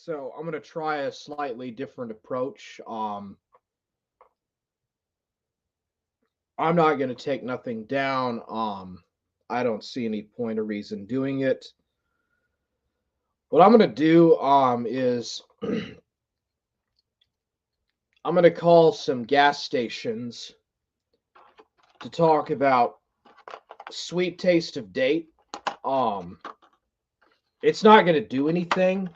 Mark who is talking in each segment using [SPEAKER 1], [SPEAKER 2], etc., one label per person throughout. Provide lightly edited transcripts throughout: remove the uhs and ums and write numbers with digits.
[SPEAKER 1] So I'm gonna try a slightly different approach. I'm not gonna take nothing down. I don't see any point or reason doing it. What I'm gonna do is I'm gonna call some gas stations to talk about sweet taste of date. Um, it's not gonna do anything.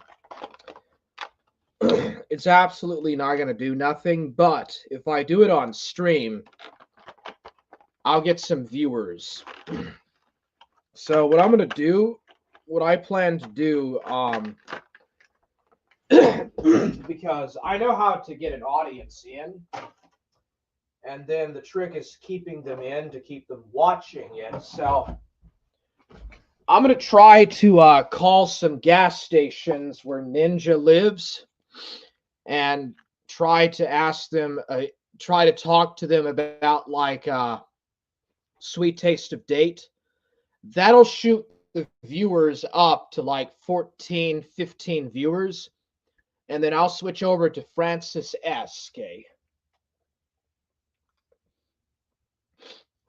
[SPEAKER 1] It's absolutely not gonna do nothing. But if I do it on stream, I'll get some viewers. So what I'm gonna do, what I plan to do, because I know how to get an audience in, and then the trick is keeping them in to keep them watching it. So I'm gonna try to call some gas stations where Ninja lives, and try to ask them, try to talk to them about like sweet taste of date. That'll shoot the viewers up to like 14, 15 viewers, and then I'll switch over to Francis S. Okay.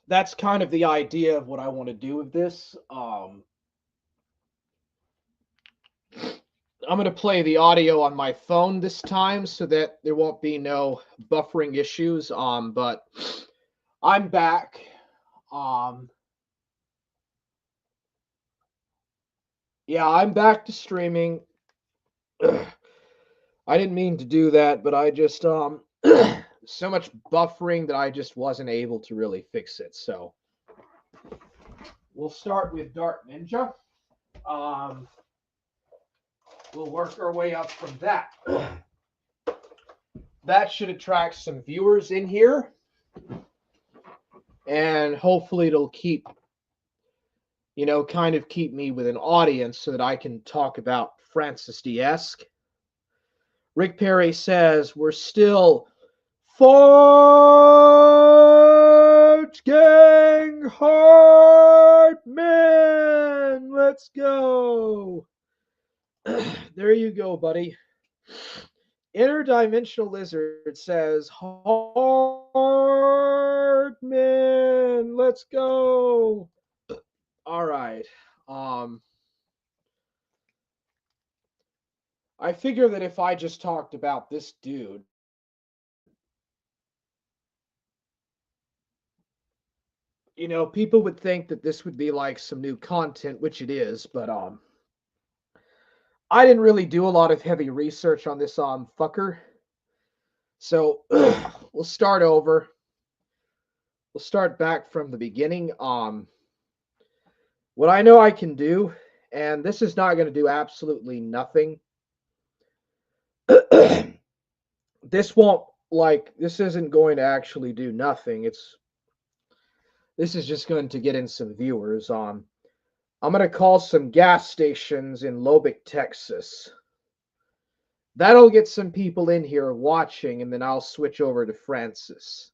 [SPEAKER 1] That's kind of the idea of what I want to do with this. I'm going to play the audio on my phone this time so that there won't be no buffering issues. But I'm back. Um, yeah, I'm back to streaming. I didn't mean to do that, but I just so much buffering that I just wasn't able to really fix it. So we'll start with Dark Ninja. Um, we'll work our way up from that. That should attract some viewers in here, and hopefully it'll keep, kind of keep me with an audience so that I can talk about Francis D-esque. Rick Perry says we're still Fart Gang Hartman. Let's go. There you go, buddy. Interdimensional Lizard says Hartman. Let's go. All right. I figure that if I just talked about this dude, people would think that this would be like some new content, which it is, but I didn't really do a lot of heavy research on this fucker. So we'll start over. We'll start back from the beginning. What I know I can do, and this is not going to do absolutely nothing. This isn't going to actually do nothing. This is just going to get in some viewers. I'm going to call some gas stations in Lubbock, Texas. That'll get some people in here watching, and then I'll switch over to Francis.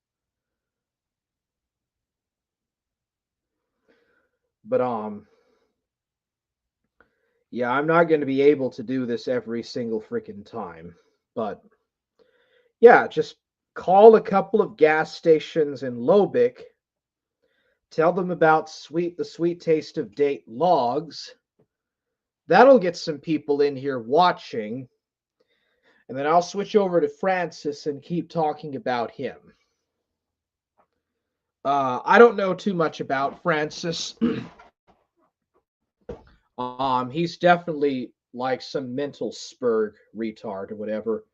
[SPEAKER 1] But yeah, I'm not going to be able to do this every single freaking time. But yeah, just call a couple of gas stations in Lubbock. Tell them about the sweet taste of date logs. That'll get some people in here watching. And then I'll switch over to Francis and keep talking about him. I don't know too much about Francis. He's definitely like some mental spurg retard or whatever.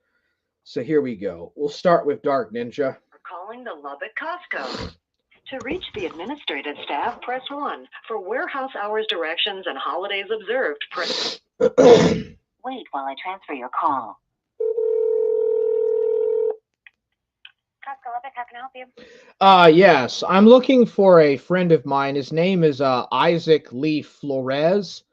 [SPEAKER 1] So here we go. We'll start with Dark Ninja.
[SPEAKER 2] Calling the Lubbock Costco. To reach the administrative staff, press 1. For warehouse hours directions and holidays observed, press... Wait while I transfer your call. Costco Lubbock, how can I help you?
[SPEAKER 1] Yes. I'm looking for a friend of mine. His name is Isaac Lee Flores.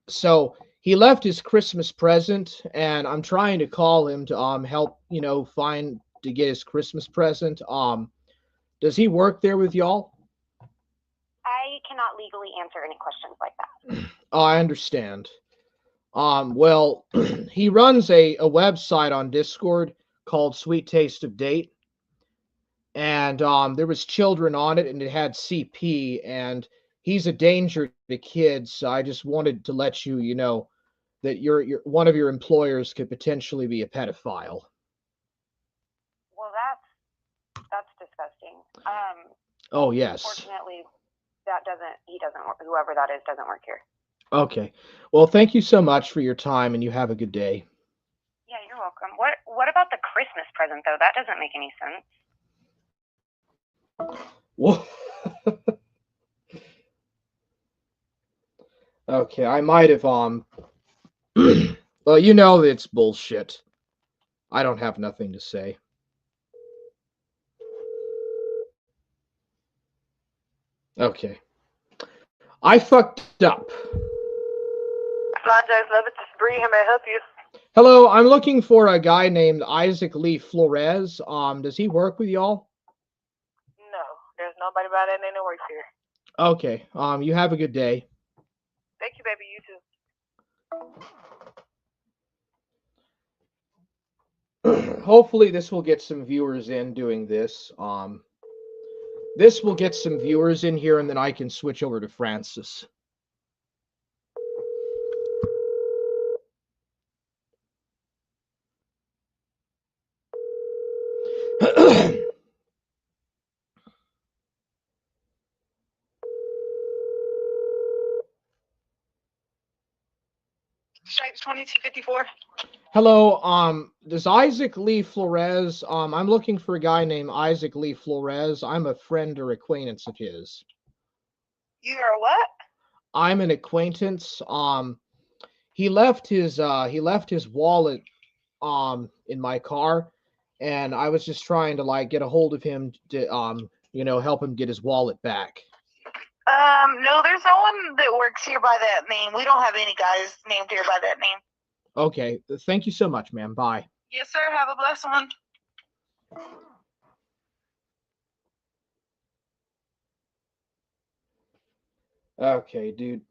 [SPEAKER 1] So he left his Christmas present, and I'm trying to call him to help, to get his Christmas present. Does he work there with y'all?
[SPEAKER 2] I cannot legally answer any questions like that.
[SPEAKER 1] Oh, I understand. Well, he runs a website on Discord called Sweet Taste of Date, and there was children on it, and it had CP, and he's a danger to kids. So I just wanted to let you know that your one of your employers could potentially be a pedophile.
[SPEAKER 2] Well, that's disgusting.
[SPEAKER 1] Oh yes.
[SPEAKER 2] Unfortunately, he doesn't work, whoever that is doesn't work here.
[SPEAKER 1] Okay. Well, thank you so much for your time, and you have a good day.
[SPEAKER 2] Yeah, you're welcome. What about the Christmas present though? That doesn't make any sense.
[SPEAKER 1] Well, okay, I might have well, you know it's bullshit. I don't have nothing to say. Okay. I fucked up.
[SPEAKER 2] Lonzo's Love, it's Bree. How may I help you?
[SPEAKER 1] Hello, I'm looking for a guy named Isaac Lee Flores. Does he work with y'all?
[SPEAKER 2] No, there's nobody by that name that works here.
[SPEAKER 1] Okay. You have a good day.
[SPEAKER 2] Thank you, baby. You
[SPEAKER 1] too. Hopefully this will get some viewers in doing this. This will get some viewers in here, and then I can switch over to Francis.
[SPEAKER 2] Stripes 2254.
[SPEAKER 1] Hello, does Isaac Lee Flores, I'm looking for a guy named Isaac Lee Flores. I'm a friend or acquaintance of his.
[SPEAKER 2] You're what?
[SPEAKER 1] I'm an acquaintance. He left his wallet in my car, and I was just trying to like get a hold of him to help him get his wallet back.
[SPEAKER 2] No, there's no one that works here by that name. We don't have any guys named here by that name.
[SPEAKER 1] Okay, thank you so much, ma'am. Bye.
[SPEAKER 2] Yes, sir. Have a blessed one.
[SPEAKER 1] Okay, dude.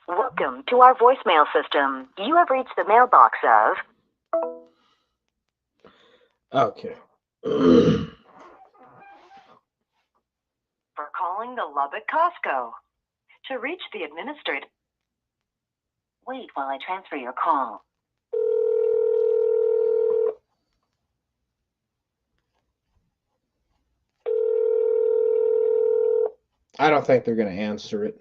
[SPEAKER 2] Welcome to our voicemail system. You have reached the mailbox of...
[SPEAKER 1] Okay.
[SPEAKER 2] For calling the Lubbock Costco. To reach the administrator... Wait while I transfer your call.
[SPEAKER 1] I don't think they're going to answer it.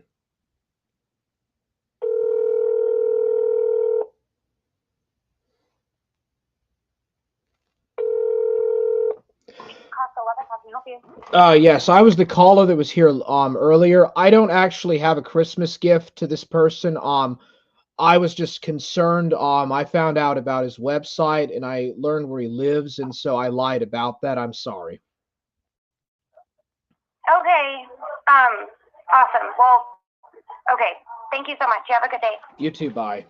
[SPEAKER 1] Yes, I was the caller that was here earlier. I don't actually have a Christmas gift to this person. I was just concerned. I found out about his website and I learned where he lives, and so I lied about that. I'm sorry.
[SPEAKER 2] Okay. Awesome. Well, okay. Thank you so much. You have a good day.
[SPEAKER 1] You too. Bye.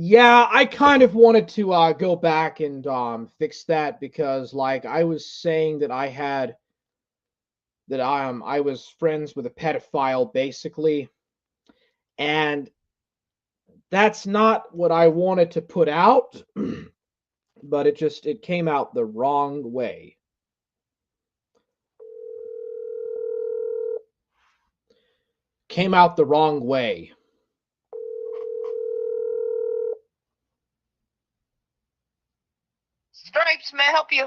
[SPEAKER 1] Yeah, I kind of wanted to go back and fix that because, like, I was saying that I was friends with a pedophile, basically, and that's not what I wanted to put out, but it came out the wrong way. Came out the wrong way.
[SPEAKER 2] Stripes, may I help you?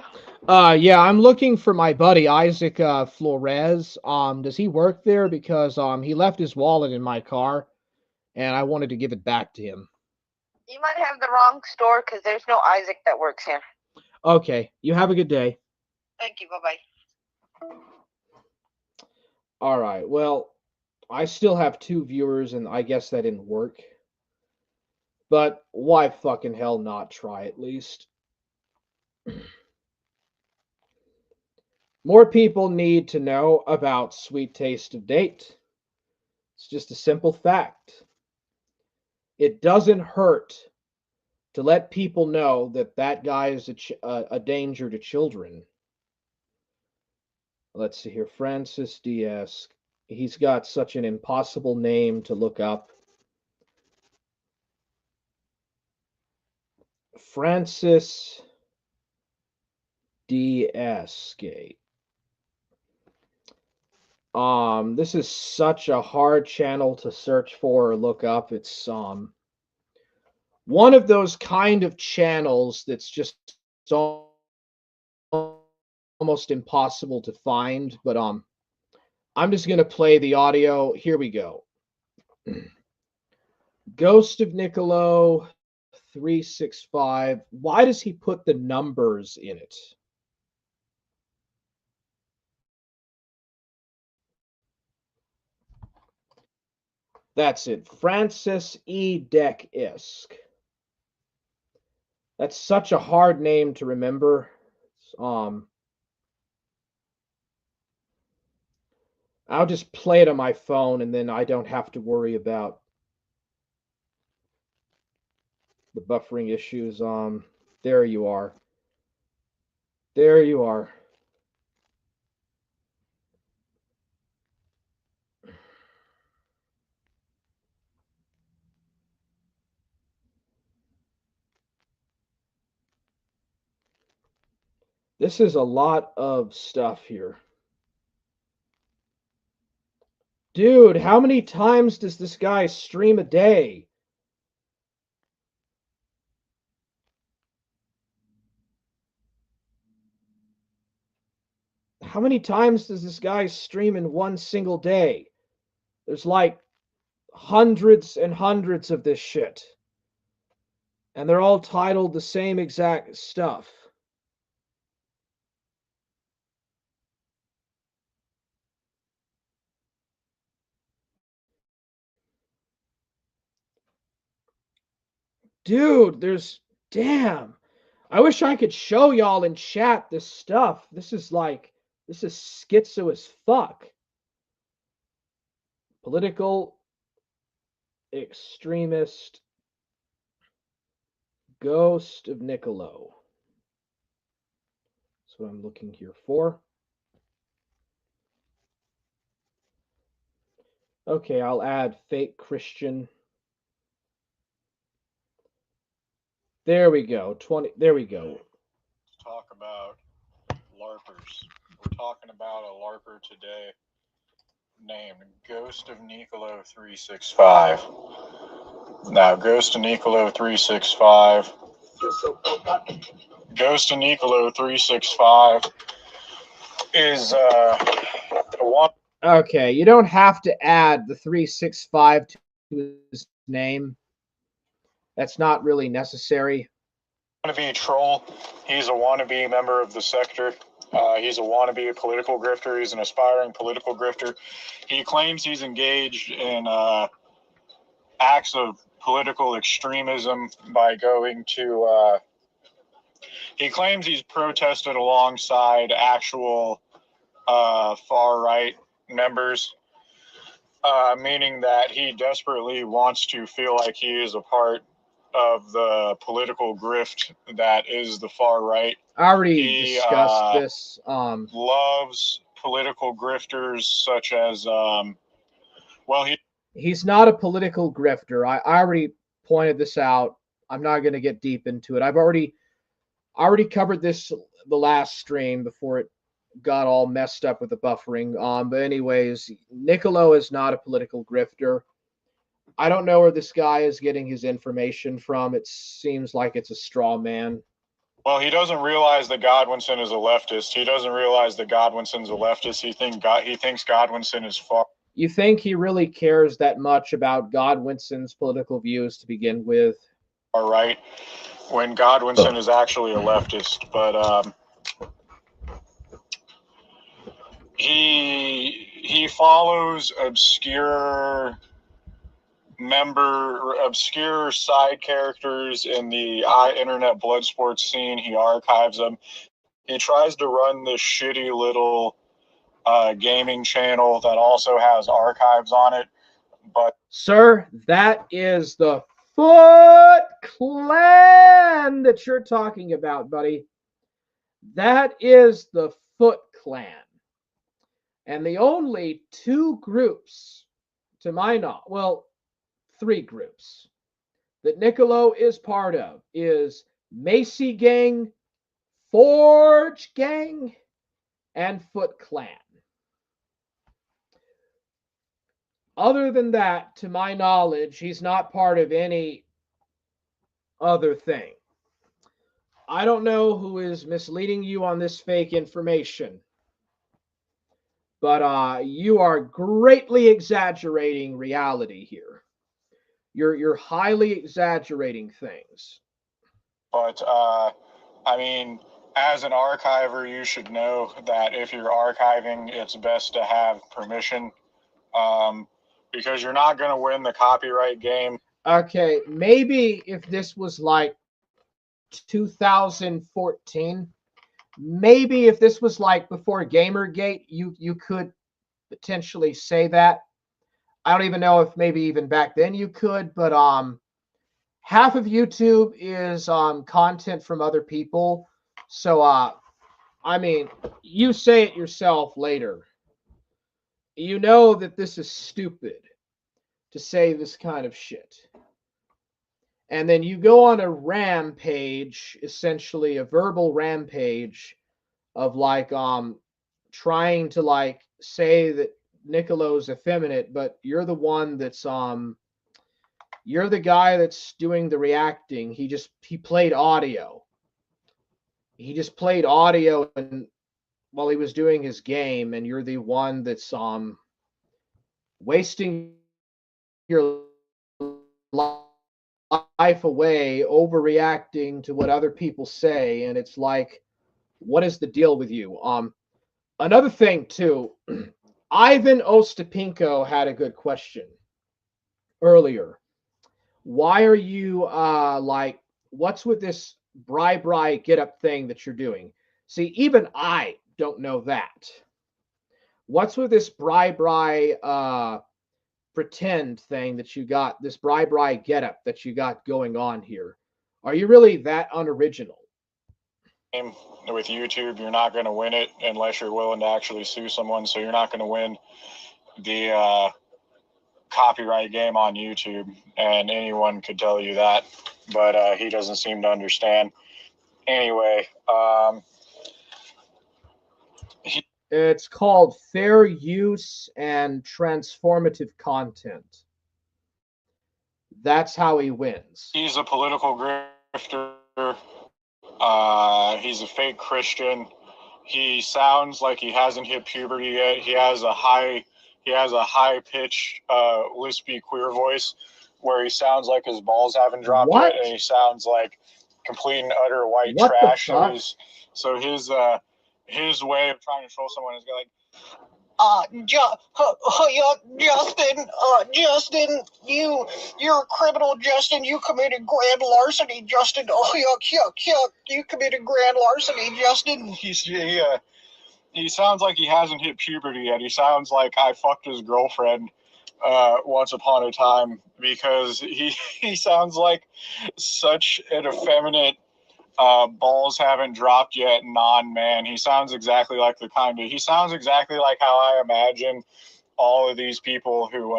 [SPEAKER 1] Yeah, I'm looking for my buddy Isaac Flores. Does he work there? Because he left his wallet in my car, and I wanted to give it back to him.
[SPEAKER 2] You might have the wrong store because there's no Isaac that works here.
[SPEAKER 1] Okay, you have a good day.
[SPEAKER 2] Thank you. Bye-bye.
[SPEAKER 1] All right, well, I still have 2 viewers, and I guess that didn't work. But why fucking hell not try at least? More people need to know about Sweet Taste of Date. It's just a simple fact. It doesn't hurt to let people know that that guy is a danger to children. Let's see here. Francis Diaz. He's got such an impossible name to look up. Francis Diaz. This is such a hard channel to search for or look up. It's one of those kind of channels that's just almost impossible to find, but I'm just gonna play the audio. Here we go. Ghost of Niccolo 365. Why does he put the numbers in it? That's it. Francis E. Deck-isk. That's such a hard name to remember. I'll just play it on my phone, and then I don't have to worry about the buffering issues. There you are. There you are. This is a lot of stuff here. Dude, how many times does this guy stream a day? How many times does this guy stream in one single day? There's like hundreds and hundreds of this shit. And they're all titled the same exact stuff. Dude, damn. I wish I could show y'all in chat this stuff. This is schizo as fuck. Political extremist Ghost of Niccolo. That's what I'm looking here for. Okay, I'll add fake Christian. There we go. There we go.
[SPEAKER 3] Talk about LARPers. We're talking about a LARPer today named Ghost of Niccolo 365. Now, Ghost of Niccolo 365. Ghost of Niccolo 365 is one.
[SPEAKER 1] Okay, you don't have to add the 365 to his name. That's not really necessary.
[SPEAKER 3] Wannabe troll. He's a wannabe member of the sector. He's a wannabe political grifter. He's an aspiring political grifter. He claims he's engaged in acts of political extremism by going to. He claims he's protested alongside actual far right members, meaning that he desperately wants to feel like he is a part of the political grift that is the far right.
[SPEAKER 1] I already discussed this.
[SPEAKER 3] Loves political grifters such as,
[SPEAKER 1] he's not a political grifter. I already pointed this out. I'm not going to get deep into it. I've already covered this the last stream before it got all messed up with the buffering. But anyways, Niccolo is not a political grifter. I don't know where this guy is getting his information from. It seems like it's a straw man.
[SPEAKER 3] Well, he doesn't realize that Godwinson is a leftist. He doesn't realize that Godwinson's a leftist. He thinks Godwinson is far.
[SPEAKER 1] You think he really cares that much about Godwinson's political views to begin with?
[SPEAKER 3] All right. when Godwinson is actually a leftist. But he follows obscure side characters in the internet blood sports scene. He archives them. He tries to run this shitty little gaming channel that also has archives on it. But
[SPEAKER 1] sir, that is the Foot Clan that you're talking about, buddy. That is the Foot Clan. And the only two groups, to my knowledge, well, three groups that Niccolo is part of is Macy Gang, Forge Gang, and Foot Clan. Other than that, to my knowledge, he's not part of any other thing. I don't know who is misleading you on this fake information, but you are greatly exaggerating reality here. You're highly exaggerating things.
[SPEAKER 3] But I mean, as an archiver, you should know that if you're archiving, it's best to have permission, because you're not going to win the copyright game.
[SPEAKER 1] Okay, maybe if this was like 2014, maybe if this was like before Gamergate, you could potentially say that. I don't even know if maybe even back then you could, but half of YouTube is content from other people. So I mean, you say it yourself later. You know that this is stupid to say this kind of shit. And then you go on a rampage, essentially a verbal rampage of like trying to like say that Niccolo's effeminate, but you're the one that's you're the guy that's doing the reacting. He played audio. He just played audio and while he was doing his game, and you're the one that's wasting your life away overreacting to what other people say, and it's like, what is the deal with you? Another thing too, Ivan Ostapinko had a good question earlier. Why are you like, what's with this bri get up thing that you're doing? See, even I don't know that. What's with this bri pretend thing that you got, this bri get up that you got going on here? Are you really that unoriginal?
[SPEAKER 3] With YouTube, you're not going to win it unless you're willing to actually sue someone. So you're not going to win the copyright game on YouTube, and anyone could tell you that, but he doesn't seem to understand. Anyway,
[SPEAKER 1] it's called fair use and transformative content. That's how he wins.
[SPEAKER 3] He's a political grifter. He's a fake Christian. He sounds like he hasn't hit puberty yet. He has a high pitched, lispy queer voice where he sounds like his balls haven't dropped yet, and he sounds like complete and utter white trash. So his way of trying to troll someone is like, Justin, you're a criminal, Justin. You committed grand larceny, Justin. Oh, yuck. You committed grand larceny, Justin. He sounds like he hasn't hit puberty yet. He sounds like I fucked his girlfriend once upon a time, because he sounds like such an effeminate, balls haven't dropped yet non-man. He sounds exactly like he sounds exactly like how I imagine all of these people who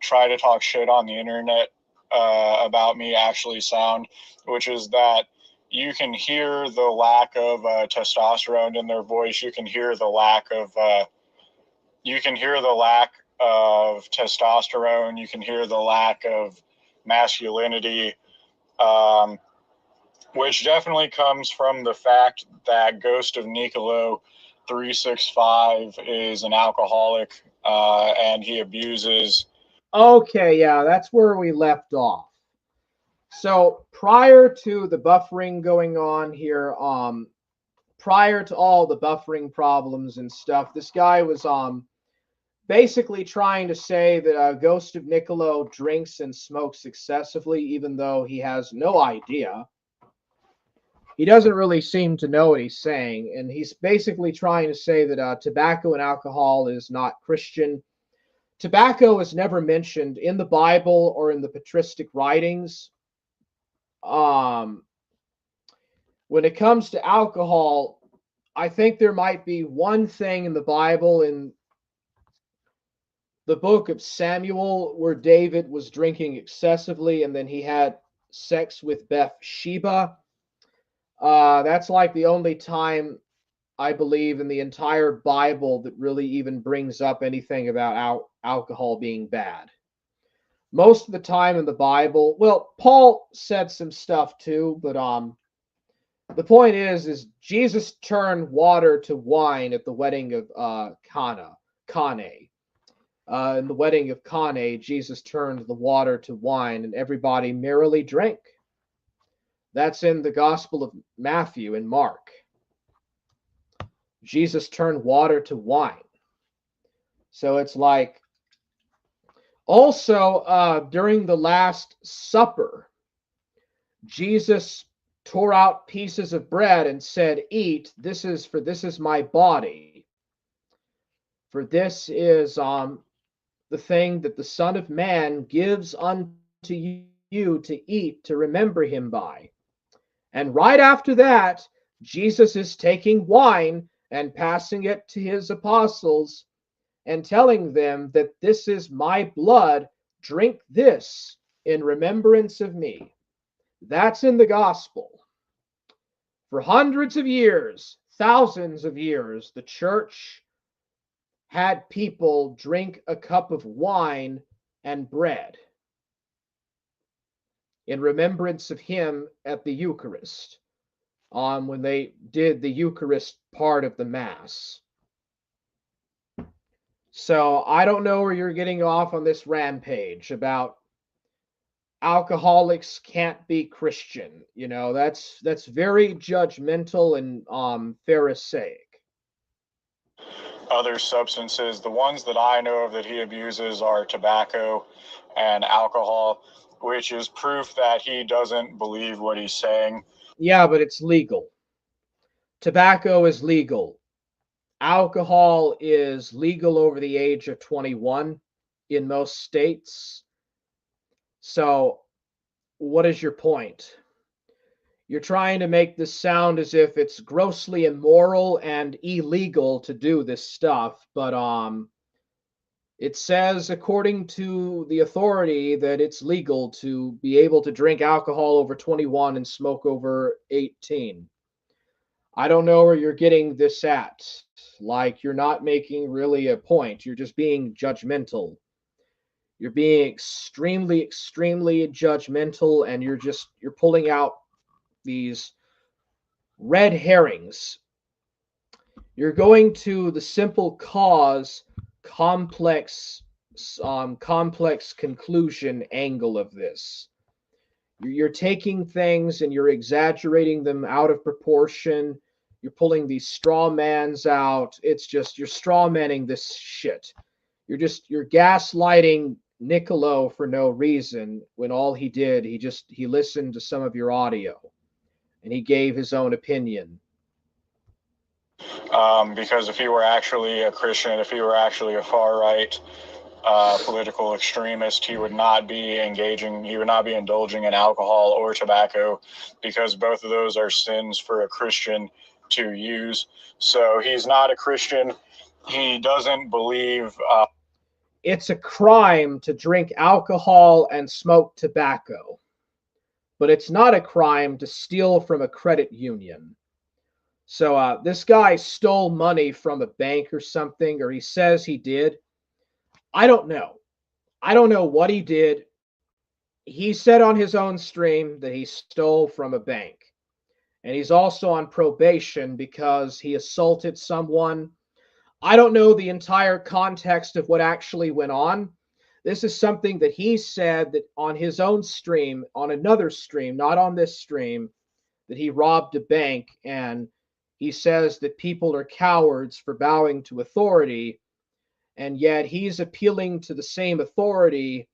[SPEAKER 3] try to talk shit on the internet about me actually sound, which is that you can hear the lack of testosterone in their voice. You can hear the lack of testosterone. You can hear the lack of masculinity, which definitely comes from the fact that Ghost of Niccolo 365 is an alcoholic, and he abuses.
[SPEAKER 1] Okay, yeah, that's where we left off. So prior to the buffering going on here, prior to all the buffering problems and stuff, this guy was basically trying to say that Ghost of Niccolo drinks and smokes excessively, even though he has no idea. He doesn't really seem to know what he's saying, and he's basically trying to say that tobacco and alcohol is not Christian. Tobacco is never mentioned in the Bible or in the patristic writings. When it comes to alcohol, I think there might be one thing in the Bible, in the book of Samuel, where David was drinking excessively and then he had sex with Bathsheba. That's like the only time I believe in the entire Bible that really even brings up anything about alcohol being bad. Most of the time in the Bible, well, Paul said some stuff too, but the point is Jesus turned water to wine at the wedding of Cana. In the wedding of Cana, Jesus turned the water to wine, and everybody merrily drank. That's in the Gospel of Matthew and Mark. Jesus turned water to wine. So it's like, also during the Last Supper, Jesus tore out pieces of bread and said, "Eat, this is my body. For this is the thing that the Son of Man gives unto you to eat, to remember him by." And right after that, Jesus is taking wine and passing it to his apostles and telling them that this is my blood, drink this in remembrance of me. That's in the gospel. For hundreds of years, thousands of years, the church had people drink a cup of wine and bread in remembrance of him at the Eucharist, when they did the Eucharist part of the Mass. So I don't know where you're getting off on this rampage about alcoholics can't be Christian. You know, that's very judgmental and Pharisaic.
[SPEAKER 3] Other substances, the ones that I know of that he abuses are tobacco and alcohol, which is proof that he doesn't believe what he's saying.
[SPEAKER 1] Yeah, but it's legal. Tobacco is legal. Alcohol is legal over the age of 21 in most states. So, what is your point? You're trying to make this sound as if it's grossly immoral and illegal to do this stuff, but it says, according to the authority, that it's legal to be able to drink alcohol over 21 and smoke over 18. I don't know where you're getting this at. Like, you're not making really a point. You're just being judgmental. You're being extremely, extremely judgmental, and you're pulling out these red herrings. You're going to the simple cause, complex conclusion angle of this. You're taking things and you're exaggerating them out of proportion. You're pulling these straw mans out. It's just, you're straw manning this shit. You're gaslighting Niccolo for no reason, when all he did, he listened to some of your audio and he gave his own opinion.
[SPEAKER 3] Because if he were actually a Christian, if he were actually a far right political extremist, he would not be indulging in alcohol or tobacco, because both of those are sins for a Christian to use. So he's not a Christian. He doesn't believe.
[SPEAKER 1] It's a crime to drink alcohol and smoke tobacco, but it's not a crime to steal from a credit union. So this guy stole money from a bank or something, or he says he did. I don't know. I don't know what he did. He said on his own stream that he stole from a bank. And he's also on probation because he assaulted someone. I don't know the entire context of what actually went on. This is something that he said that on his own stream, on another stream, not on this stream, that he robbed a bank, and he says that people are cowards for bowing to authority, and yet he's appealing to the same authority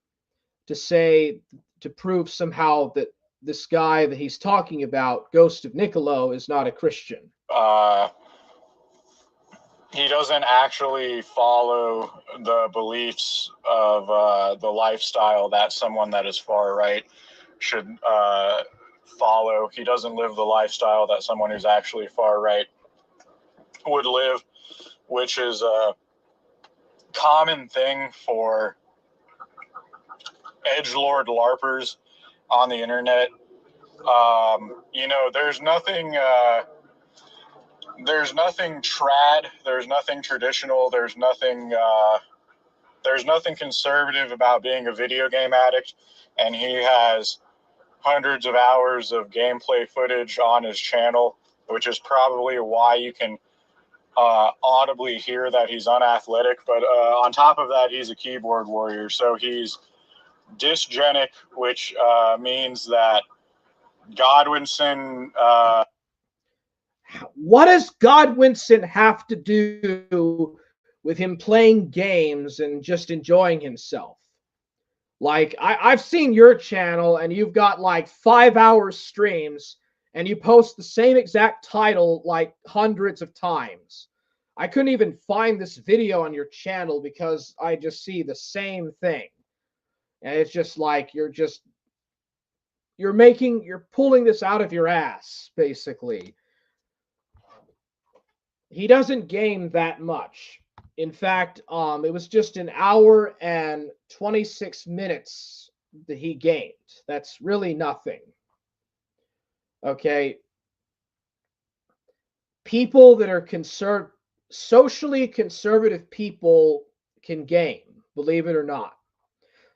[SPEAKER 1] to say, to prove somehow that this guy that he's talking about, Ghost of Niccolo, is not a Christian.
[SPEAKER 3] He doesn't actually follow the beliefs of the lifestyle that someone that is far right should follow. He doesn't live the lifestyle that someone who's actually far right would live, which is a common thing for edgelord LARPers on the internet. There's nothing trad, there's nothing traditional, there's nothing conservative about being a video game addict, and he has hundreds of hours of gameplay footage on his channel, which is probably why you can audibly hear that he's unathletic. But on top of that, he's a keyboard warrior, so he's dysgenic, which means that Godwinson.
[SPEAKER 1] What does Godwinson have to do with him playing games and just enjoying himself? Like, I've seen your channel, and you've got like 5-hour streams, and you post the same exact title like hundreds of times. I couldn't even find this video on your channel because I just see the same thing. And it's just like you're pulling this out of your ass, basically. He doesn't game that much. In fact, it was just an hour and 26 minutes that he gamed. That's really nothing. Okay. People that are socially conservative people can game, believe it or not.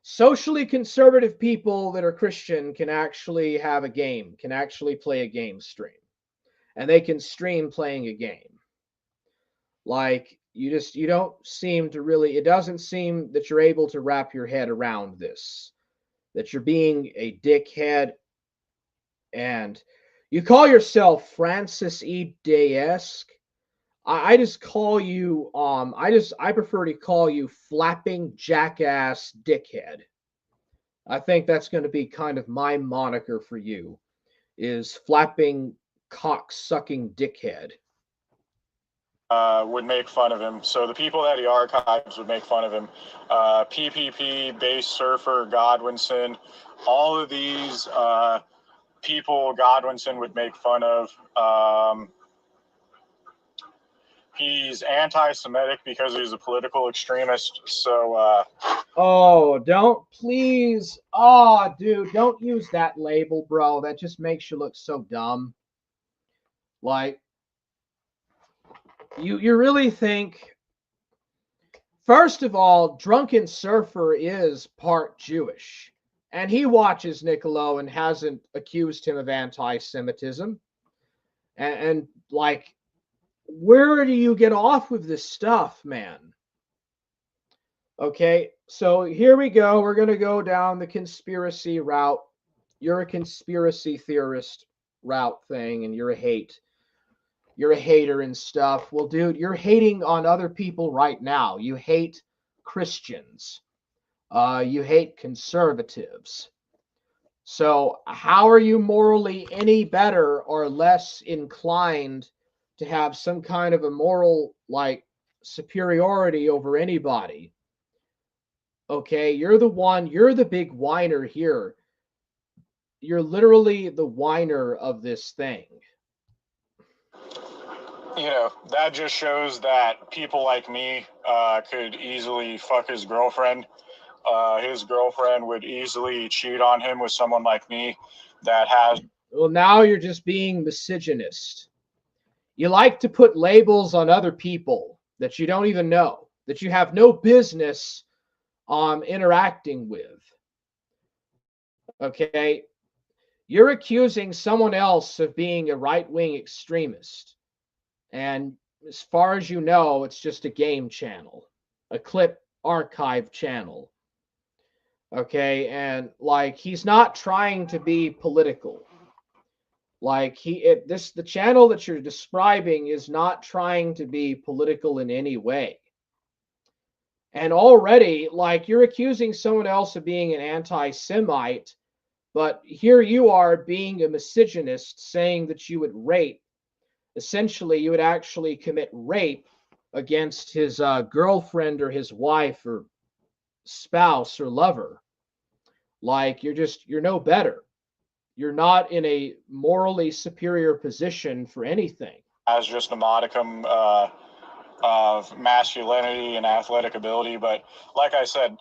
[SPEAKER 1] Socially conservative people that are Christian can actually have a game, can actually play a game stream. And they can stream playing a game. Like, you don't seem to really, it doesn't seem that you're able to wrap your head around this, that you're being a dickhead. And you call yourself Francis E. Day-esque. I just call you, I prefer to call you flapping jackass dickhead. I think that's going to be kind of my moniker for you, is flapping cock-sucking dickhead.
[SPEAKER 3] Would make fun of him. So the people that he archives would make fun of him. PPP, Base Surfer, Godwinson, all of these people Godwinson would make fun of. He's anti-Semitic because he's a political extremist. So.
[SPEAKER 1] Dude, don't use that label, bro. That just makes you look so dumb. Like, you really think, first of all, Drunken Surfer is part Jewish, and he watches Niccolo and hasn't accused him of anti-Semitism. And like, where do you get off with this stuff, man? Okay, so here we go. We're going to go down the conspiracy route. You're a conspiracy theorist route thing, and you're a hater and stuff. Well, dude, you're hating on other people right now. You hate Christians. You hate conservatives. So how are you morally any better or less inclined to have some kind of a moral, like, superiority over anybody? Okay, you're the big whiner here. You're literally the whiner of this thing.
[SPEAKER 3] That just shows that people like me could easily fuck his girlfriend. His girlfriend would easily cheat on him with someone like me that has...
[SPEAKER 1] Well, now you're just being misogynist. You like to put labels on other people that you don't even know, that you have no business interacting with. Okay? You're accusing someone else of being a right-wing extremist. And as far as you know, it's just a game channel, a clip archive channel. Okay, and like he's not trying to be political. Like the channel that you're describing is not trying to be political in any way. And already, like, you're accusing someone else of being an anti-Semite, but here you are being a misogynist, saying that you would rape. Essentially, you would actually commit rape against his girlfriend or his wife or spouse or lover. Like, you're no better. You're not in a morally superior position for anything.
[SPEAKER 3] As just a modicum of masculinity and athletic ability. But like I said,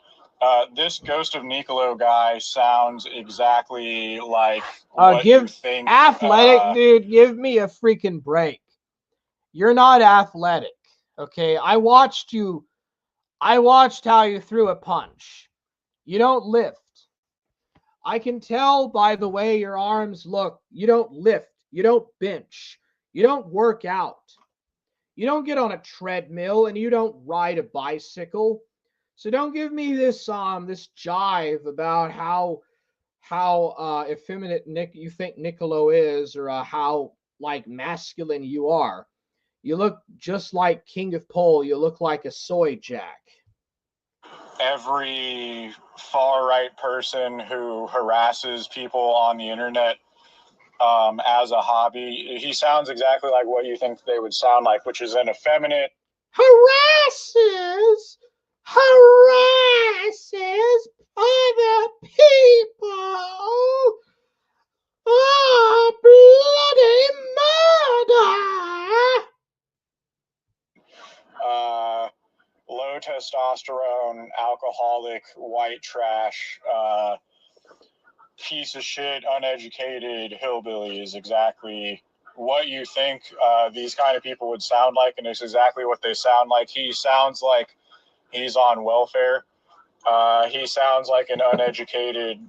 [SPEAKER 3] this Ghost of Nicolo guy sounds exactly like what you
[SPEAKER 1] Give
[SPEAKER 3] think.
[SPEAKER 1] athletic, dude. Give me a freaking break. You're not athletic, okay? I watched you. I watched how you threw a punch. You don't lift. I can tell by the way your arms look. You don't lift. You don't bench. You don't work out. You don't get on a treadmill and you don't ride a bicycle. So don't give me this jive about how effeminate you think Niccolo is, or how like masculine you are. You look just like King of Pole. You look like a soy jack.
[SPEAKER 3] Every far right person who harasses people on the internet as a hobby, he sounds exactly like what you think they would sound like, which is an effeminate.
[SPEAKER 1] Harasses other people. Oh, bloody murder!
[SPEAKER 3] Low testosterone, alcoholic, white trash, piece of shit, uneducated hillbilly is exactly what you think these kind of people would sound like, and it's exactly what they sound like. He sounds like he's on welfare. He sounds like an uneducated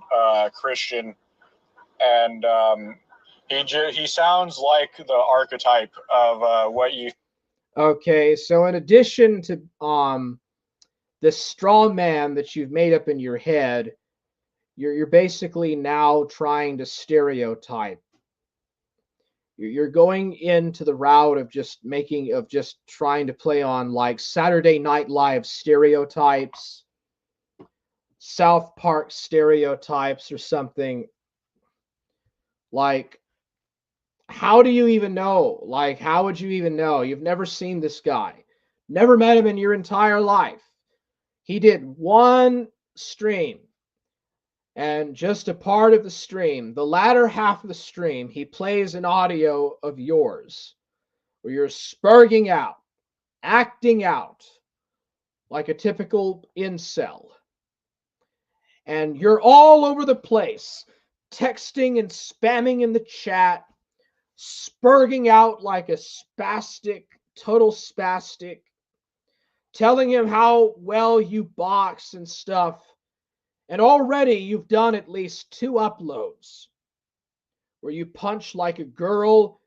[SPEAKER 3] Christian, and he sounds like the archetype of what you.
[SPEAKER 1] Okay, so in addition to the straw man that you've made up in your head, you're basically now trying to stereotype. You're going into the route of just trying to play on like Saturday Night Live stereotypes, South Park stereotypes, or something. Like, how do you even know? Like, how would you even know? You've never seen this guy, never met him in your entire life. He did one stream, and just a part of the stream, the latter half of the stream, he plays an audio of yours where you're spurging out, acting out like a typical incel. And you're all over the place, texting and spamming in the chat, spurging out like a spastic, total spastic, telling him how well you box and stuff. And already you've done at least 2 uploads where you punch like a girl,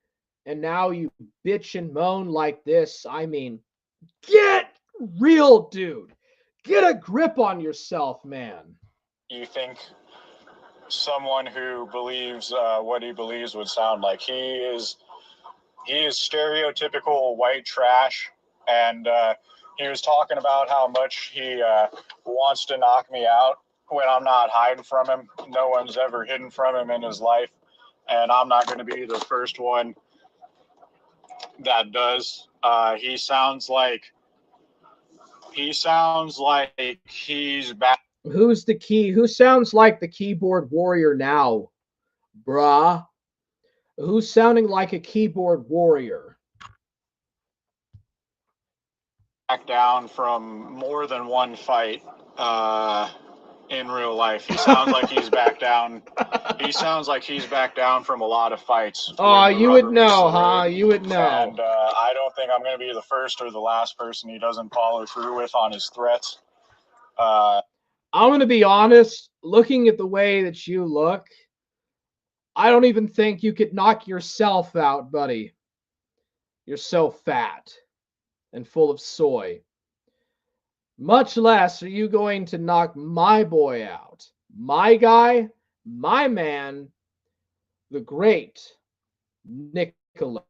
[SPEAKER 1] and now you bitch and moan like this. I mean, get real, dude. Get a grip on yourself, man.
[SPEAKER 3] You think someone who believes what he believes would sound like. He is stereotypical white trash, and he was talking about how much he wants to knock me out when I'm not hiding from him. No one's ever hidden from him in his life, and I'm not going to be the first one that does. He sounds like he's back.
[SPEAKER 1] Who sounds like the keyboard warrior now, bruh? Who's sounding like a keyboard warrior?
[SPEAKER 3] Back down from more than one fight in real life. He sounds like he's back down. He sounds like he's back down from a lot of fights.
[SPEAKER 1] Oh, you would know, huh? You would know.
[SPEAKER 3] And I don't think I'm going to be the first or the last person he doesn't follow through with on his threats.
[SPEAKER 1] I'm going to be honest, looking at the way that you look, I don't even think you could knock yourself out, buddy. You're so fat and full of soy. Much less are you going to knock my boy out. My guy, my man, the great Niccolo.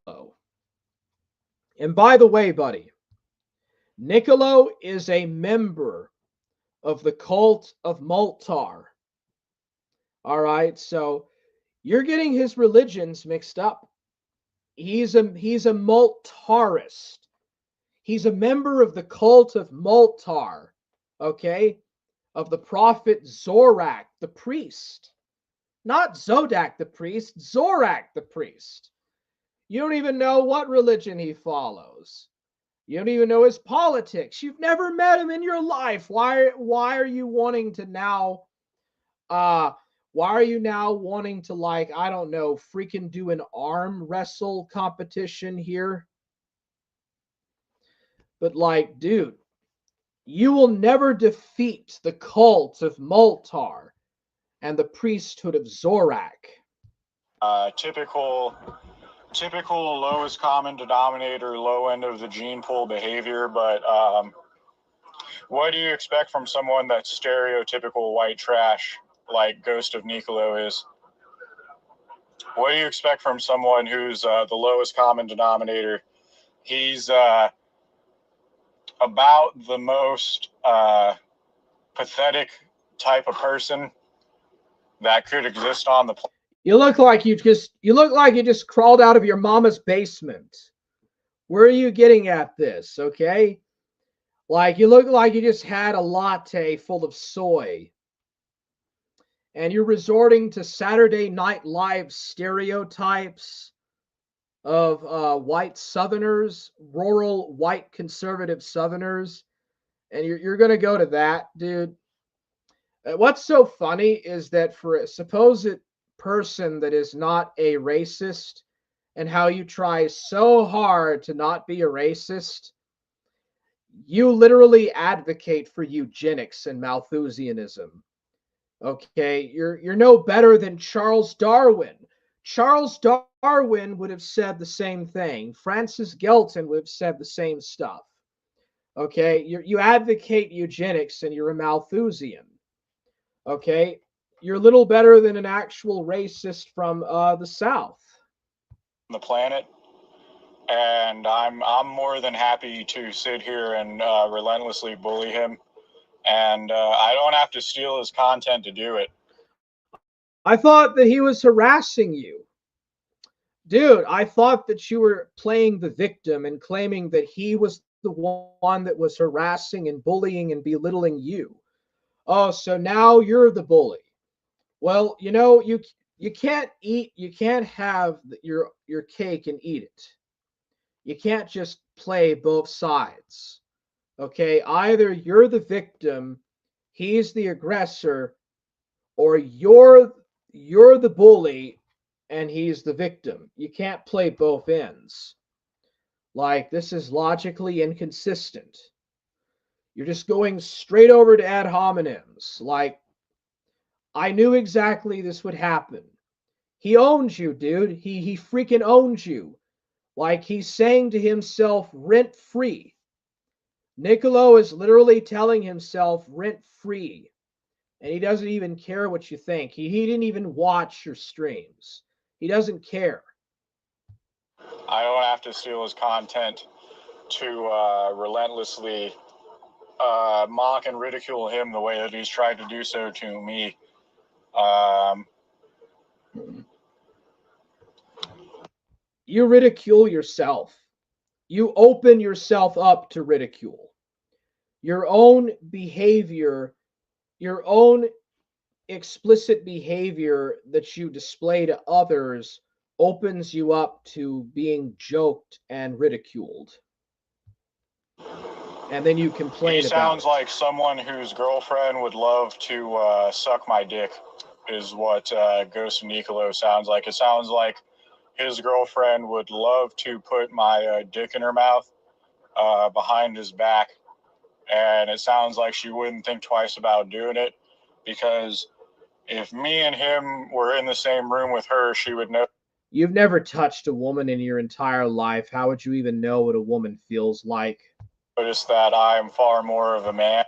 [SPEAKER 1] And by the way, buddy, Niccolo is a member of the cult of Moltar. All right, so you're getting his religions mixed up. He's a Moltarist. He's a member of the cult of Moltar, okay? Of the prophet Zorak, the priest. Not Zodak the priest, Zorak the priest. You don't even know what religion he follows. You don't even know his politics. You've never met him in your life. Why are you wanting to now why are you now wanting to, like, I don't know, freaking do an arm wrestle competition here? But like, dude, you will never defeat the cult of Moltar and the priesthood of Zorak.
[SPEAKER 3] Typical lowest common denominator, low end of the gene pool behavior. But what do you expect from someone that's stereotypical white trash like Ghost of Niccolo is? What do you expect from someone who's the lowest common denominator? He's about the most pathetic type of person that could exist on the planet.
[SPEAKER 1] You look like you just crawled out of your mama's basement. Where are you getting at this, okay? Like, you look like you just had a latte full of soy. And you're resorting to Saturday Night Live stereotypes of white Southerners, rural white conservative Southerners. And you're going to go to that, dude. What's so funny is that for a supposed person that is not a racist, and how you try so hard to not be a racist, you literally advocate for eugenics and Malthusianism. Okay, you're no better than Charles Darwin. Charles Darwin would have said the same thing. Francis Galton would have said the same stuff. Okay, you advocate eugenics and you're a Malthusian. Okay, you're a little better than an actual racist from the South.
[SPEAKER 3] The planet, and I'm more than happy to sit here and relentlessly bully him, and I don't have to steal his content to do it.
[SPEAKER 1] I thought that he was harassing you. Dude, I thought that you were playing the victim and claiming that he was the one that was harassing and bullying and belittling you. Oh, so now you're the bully. Well, you know, you can't have your cake and eat it. You can't just play both sides. Okay? Either you're the victim, he's the aggressor, or you're the bully and he's the victim. You can't play both ends. Like, this is logically inconsistent. You're just going straight over to ad hominems. Like, I knew exactly this would happen. He owns you, dude. He freaking owns you. Like, he's saying to himself, rent free. Niccolo is literally telling himself, rent free. And he doesn't even care what you think. He didn't even watch your streams. He doesn't care.
[SPEAKER 3] I don't have to steal his content to relentlessly mock and ridicule him the way that he's tried to do so to me.
[SPEAKER 1] You ridicule yourself. You open yourself up to ridicule. Your own behavior, your own explicit behavior that you display to others opens you up to being joked and ridiculed. And then you complain about it. He
[SPEAKER 3] sounds like someone whose girlfriend would love to suck my dick, is what Ghost of Niccolo sounds like. It sounds like his girlfriend would love to put my dick in her mouth behind his back. And it sounds like she wouldn't think twice about doing it, because if me and him were in the same room with her, she would know.
[SPEAKER 1] You've never touched a woman in your entire life. How would you even know what a woman feels like?
[SPEAKER 3] notice that I am far more of a man.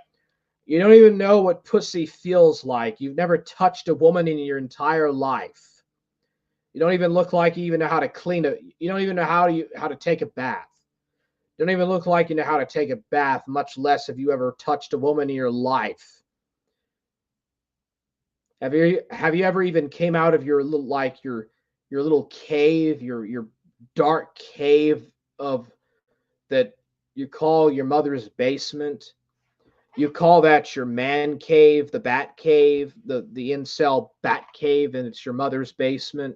[SPEAKER 1] You don't even know what pussy feels like. You've never touched a woman in your entire life. You don't even look like you even know how to clean it. You don't even know how to take a bath. You don't even look like you know how to take a bath, much less have you ever touched a woman in your life. Have you ever even came out of your little your little cave, your dark cave of that you call your mother's basement? You call that your man cave, the bat cave, the incel bat cave, and it's your mother's basement.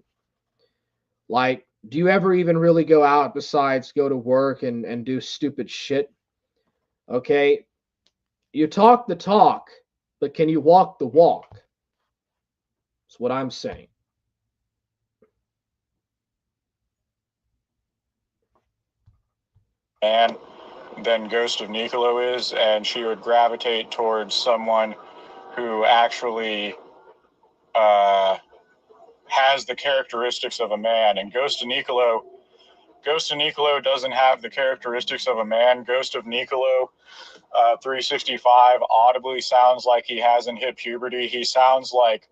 [SPEAKER 1] Like, do you ever even really go out besides go to work and do stupid shit? Okay, you talk the talk, but can you walk the walk? That's what I'm saying.
[SPEAKER 3] And than Ghost of Nicolo is, and she would gravitate towards someone who actually has the characteristics of a man. And Ghost of Nicolo doesn't have the characteristics of a man. Ghost of Nicolo 365 audibly sounds like he hasn't hit puberty. He sounds like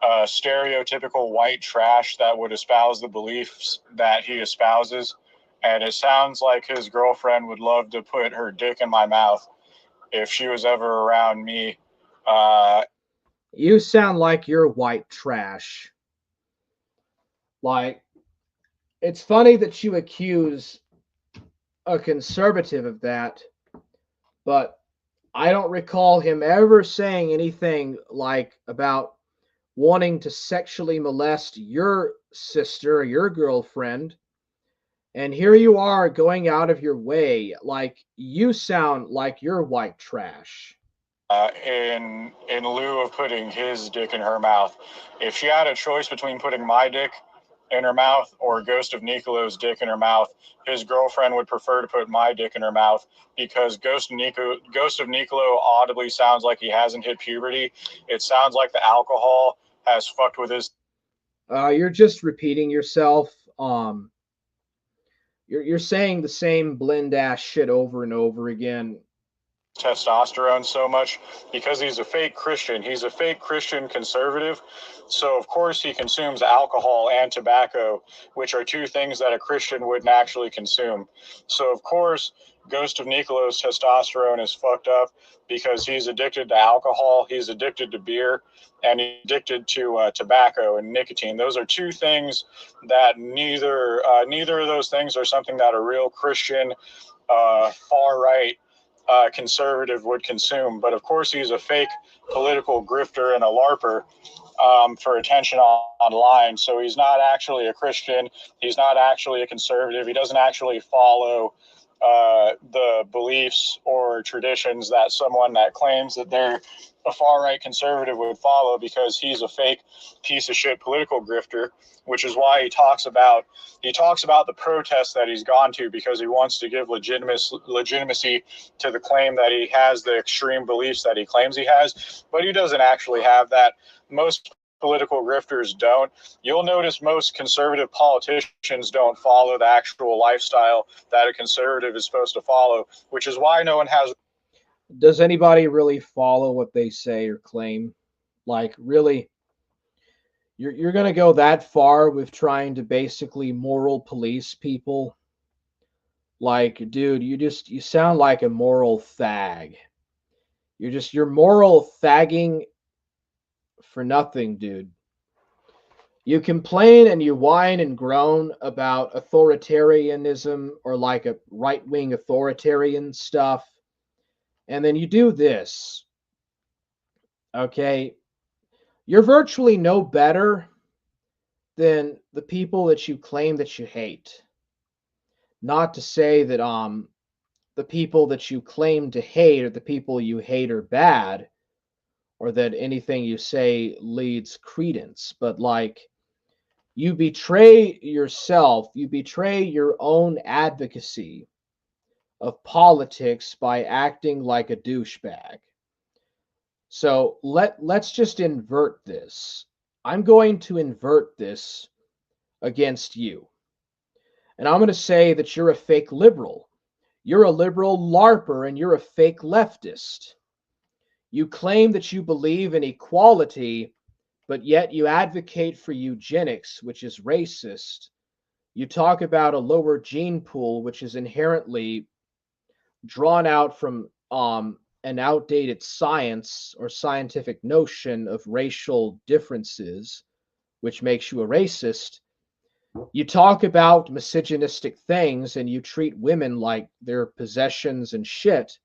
[SPEAKER 3] stereotypical white trash that would espouse the beliefs that he espouses. And it sounds like his girlfriend would love to put her dick in my mouth if she was ever around me.
[SPEAKER 1] You sound like you're white trash. Like, it's funny that you accuse a conservative of that, but I don't recall him ever saying anything like about wanting to sexually molest your sister or your girlfriend. And here you are going out of your way. Like, you sound like you're white trash.
[SPEAKER 3] In lieu of putting his dick in her mouth. If she had a choice between putting my dick in her mouth or Ghost of Nicolo's dick in her mouth, his girlfriend would prefer to put my dick in her mouth because Ghost of Nicolo audibly sounds like he hasn't hit puberty. It sounds like the alcohol has fucked with his.
[SPEAKER 1] You're just repeating yourself. You're saying the same blend ass shit over and over again.
[SPEAKER 3] Testosterone so much because he's a fake Christian. He's a fake Christian conservative. So, of course, he consumes alcohol and tobacco, which are two things that a Christian wouldn't actually consume. So, of course, Ghost of Nicolo's testosterone is fucked up because he's addicted to alcohol, he's addicted to beer, and he's addicted to tobacco and nicotine. Those are two things that neither of those things are something that a real Christian far right conservative would consume. But of course, he's a fake political grifter and a LARPer for attention online. So he's not actually a Christian. He's not actually a conservative. He doesn't actually follow the beliefs or traditions that someone that claims that they're a far right conservative would follow, because he's a fake piece of shit political grifter, which is why he talks about the protests that he's gone to, because he wants to give legitimacy to the claim that he has the extreme beliefs that he claims he has, but he doesn't actually have that. Most political grifters don't. You'll notice most conservative politicians don't follow the actual lifestyle that a conservative is supposed to follow, which is why no one has.
[SPEAKER 1] Does anybody really follow what they say or claim? Like, really? You're going to go that far with trying to basically moral police people? Like, dude, you sound like a moral fag. You're moral fagging for nothing, dude. You complain and you whine and groan about authoritarianism or like a right-wing authoritarian stuff, and then you do this. Okay? You're virtually no better than the people that you claim that you hate. Not to say that the people that you claim to hate or the people you hate are bad, or that anything you say leads credence, but like, you betray yourself, you betray your own advocacy of politics by acting like a douchebag. So let's just invert this. I'm going to invert this against you. And I'm going to say that you're a fake liberal. You're a liberal LARPer and you're a fake leftist. You claim that you believe in equality, but yet you advocate for eugenics, which is racist. You talk about a lower gene pool, which is inherently drawn out from an outdated science or scientific notion of racial differences, which makes you a racist. You talk about misogynistic things and you treat women like they're possessions and shit.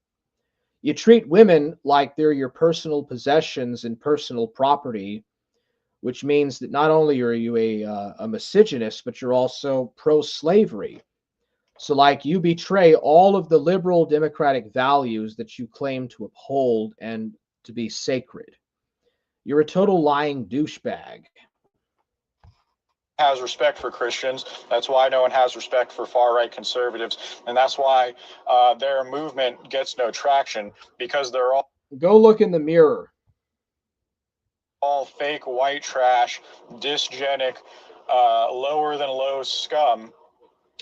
[SPEAKER 1] You treat women like they're your personal possessions and personal property, which means that not only are you a misogynist, but you're also pro-slavery. So, like, you betray all of the liberal democratic values that you claim to uphold and to be sacred. You're a total lying douchebag.
[SPEAKER 3] Has respect for Christians. That's why no one has respect for far-right conservatives, and that's why their movement gets no traction, because they're
[SPEAKER 1] Go look in the mirror.
[SPEAKER 3] all fake white trash, dysgenic, lower than low scum,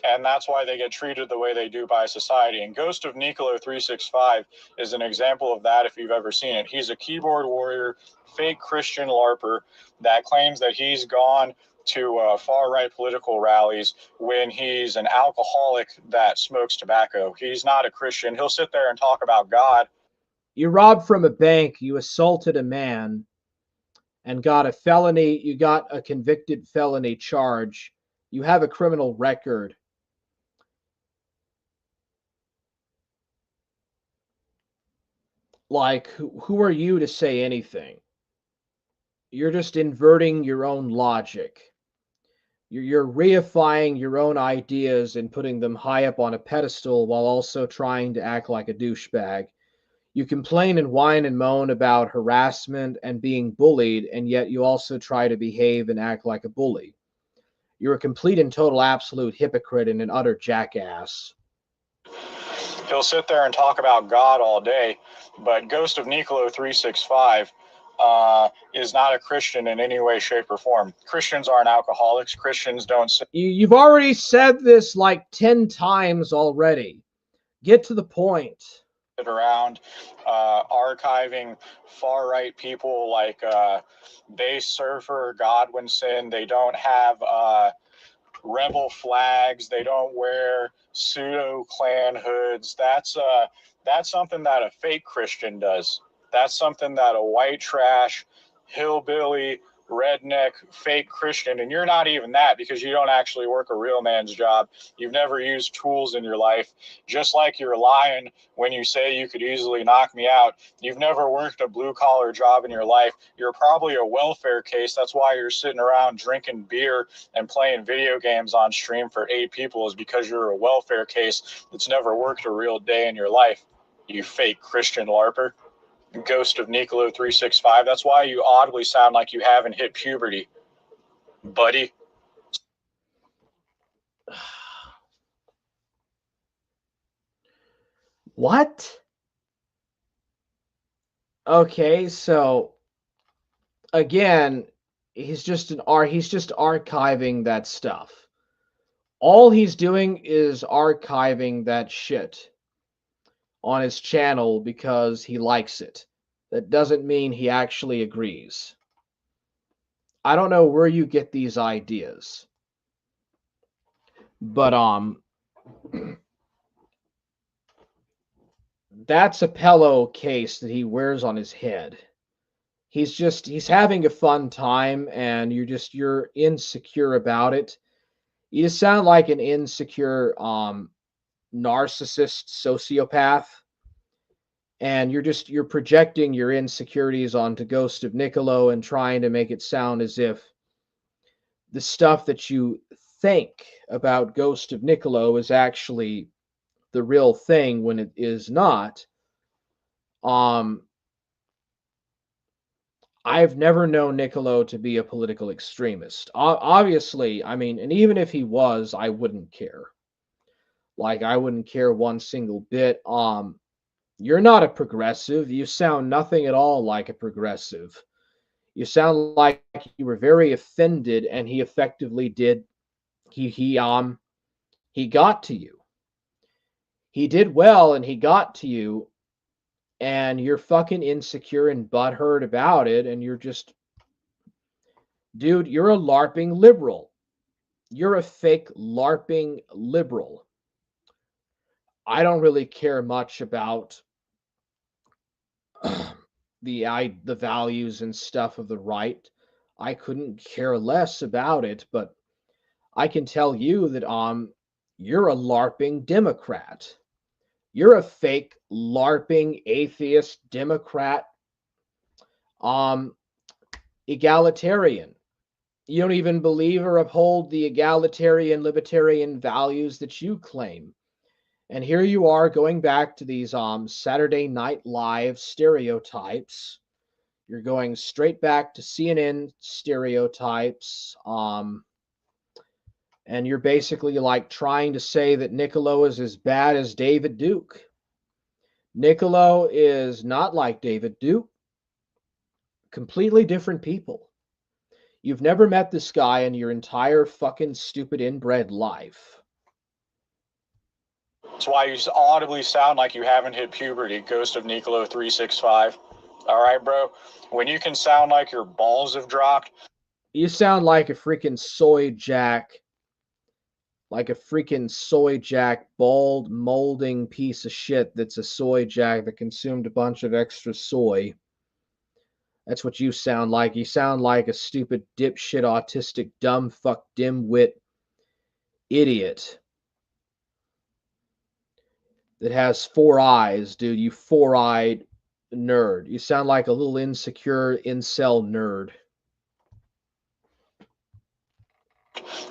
[SPEAKER 3] and that's why they get treated the way they do by society. And Ghost of Nicolo 365 is an example of that if you've ever seen it. He's a keyboard warrior, fake Christian LARPer that claims that he's gone to far-right political rallies when he's an alcoholic that smokes tobacco. He's not a Christian. He'll sit there and talk about God.
[SPEAKER 1] You robbed from a bank, you assaulted a man, and got a felony, you got a convicted felony charge. You have a criminal record. Like, who are you to say anything? You're just inverting your own logic. You're reifying your own ideas and putting them high up on a pedestal while also trying to act like a douchebag. You complain and whine and moan about harassment and being bullied, and yet you also try to behave and act like a bully. You're a complete and total absolute hypocrite and an utter jackass.
[SPEAKER 3] He'll sit there and talk about God all day, but Ghost of Nicolo 365 is not a Christian in any way, shape, or form. Christians aren't alcoholics. Christians don't sit.
[SPEAKER 1] You've already said this like 10 times already. Get to the point.
[SPEAKER 3] Around archiving far-right people like Base Surfer, Godwinson. They don't have rebel flags. They don't wear pseudo clan hoods. That's something that a fake Christian does. That's something that a white trash hillbilly redneck fake Christian, and you're not even that, because you don't actually work a real man's job. You've never used tools in your life. Just like you're lying when you say you could easily knock me out. You've never worked a blue collar job in your life. You're probably a welfare case. That's why you're sitting around drinking beer and playing video games on stream for 8 people, is because you're a welfare case that's never worked a real day in your life. You fake Christian LARPer. Ghost of Nicolo 365. That's why you oddly sound like you haven't hit puberty, buddy.
[SPEAKER 1] What? Okay, so again, he's just archiving that stuff. All he's doing is archiving that shit on his channel because he likes it. That doesn't mean he actually agrees. I don't know where you get these ideas. But that's a pillow case that he wears on his head. He's having a fun time, and you're insecure about it. You just sound like an insecure narcissist sociopath, and you're projecting your insecurities onto Ghost of Nicolo and trying to make it sound as if the stuff that you think about Ghost of Nicolo is actually the real thing when it is not. I've never known Nicolo to be a political extremist. Obviously, I mean, and even if he was, I wouldn't care. Like, I wouldn't care one single bit. You're not a progressive. You sound nothing at all like a progressive. You sound like you were very offended, and he effectively did. He got to you. He did well and he got to you, and you're fucking insecure and butthurt about it, and you're just, dude, you're a LARPing liberal. You're a fake LARPing liberal. I don't really care much about the values and stuff of the right. I couldn't care less about it, but I can tell you that you're a LARPing Democrat. You're a fake LARPing atheist Democrat egalitarian. You don't even believe or uphold the egalitarian libertarian values that you claim. And here you are going back to these Saturday Night Live stereotypes. You're going straight back to CNN stereotypes. And you're basically like trying to say that Niccolo is as bad as David Duke. Niccolo is not like David Duke. Completely different people. You've never met this guy in your entire fucking stupid inbred life.
[SPEAKER 3] That's why you audibly sound like you haven't hit puberty, Ghost of Niccolo 365. All right, bro? When you can sound like your balls have dropped.
[SPEAKER 1] You sound like a freaking soy jack. Like a freaking soy jack, bald, molding piece of shit that's a soy jack that consumed a bunch of extra soy. That's what you sound like. You sound like a stupid, dipshit, autistic, dumb fuck, dimwit idiot that has 4 eyes, dude. You 4-eyed nerd. You sound like a little insecure incel nerd.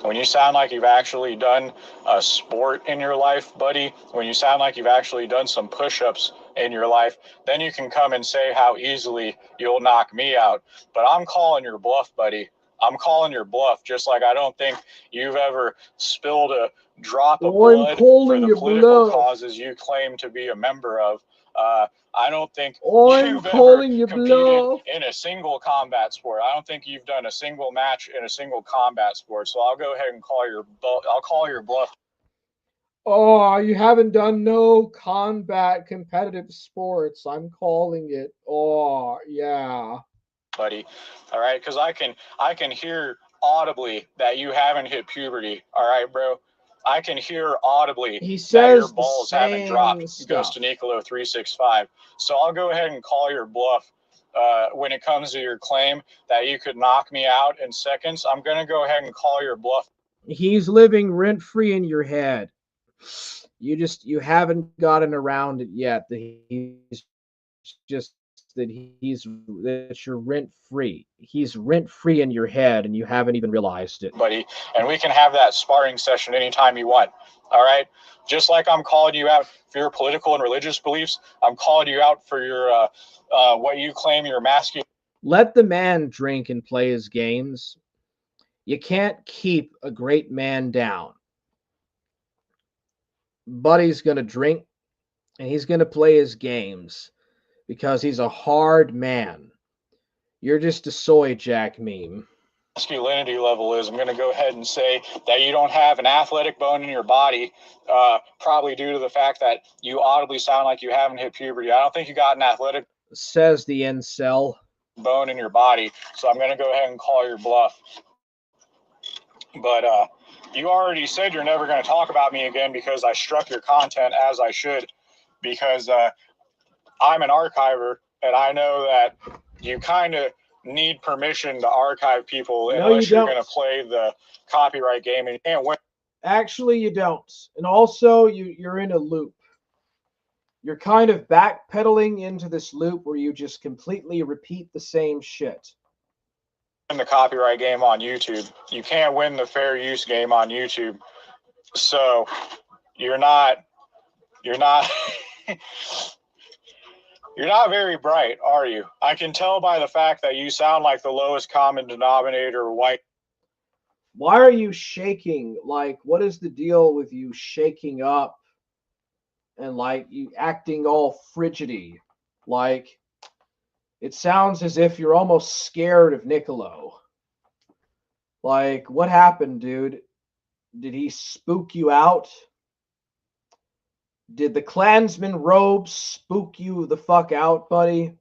[SPEAKER 3] When you sound like you've actually done a sport in your life, buddy, when you sound like you've actually done some push-ups in your life, then you can come and say how easily you'll knock me out. But I'm calling your bluff, buddy. I'm calling your bluff, just like I don't think you've ever spilled a drop of blood for the political causes you claim to be a member of. I don't think you've ever competed in a single combat sport. I don't think you've done a single match in a single combat sport. So I'll go ahead and call your bluff.
[SPEAKER 1] Oh, you haven't done no combat competitive sports. I'm calling it. Oh, yeah.
[SPEAKER 3] Buddy. All right, because I can hear audibly that you haven't hit puberty. All right, bro. I can hear audibly that your balls haven't dropped. Goes to Niccolo 365. So I'll go ahead and call your bluff when it comes to your claim that you could knock me out in seconds. I'm going to go ahead and call your bluff.
[SPEAKER 1] He's living rent-free in your head. You haven't gotten around it yet. That you're rent-free. He's rent-free in your head, and you haven't even realized it.
[SPEAKER 3] Buddy, and we can have that sparring session anytime you want. All right? Just like I'm calling you out for your political and religious beliefs, I'm calling you out for your what you claim your masculine.
[SPEAKER 1] Let the man drink and play his games. You can't keep a great man down. Buddy's going to drink, and he's going to play his games because he's a hard man. You're just a soy jack meme.
[SPEAKER 3] Masculinity level is, I'm going to go ahead and say that you don't have an athletic bone in your body, probably due to the fact that you audibly sound like you haven't hit puberty. I don't think you got an athletic,
[SPEAKER 1] says the incel,
[SPEAKER 3] bone in your body. So I'm going to go ahead and call your bluff. But you already said you're never going to talk about me again because I struck your content as I should, because I'm an archiver, and I know that you kind of need permission to archive people unless you're going to play the copyright game and can't win.
[SPEAKER 1] Actually, you don't. And also, you're in a loop. You're kind of backpedaling into this loop where you just completely repeat the same shit.
[SPEAKER 3] In the copyright game on YouTube, you can't win the fair use game on YouTube. So you're not you're not very bright, are you? I can tell by the fact that you sound like the lowest common denominator white.
[SPEAKER 1] Why are you shaking? Like, what is the deal with you shaking up and like you acting all frigidy? Like, it sounds as if you're almost scared of Niccolo. Like, what happened, dude? Did he spook you out? Did the Klansman robe spook you the fuck out, buddy?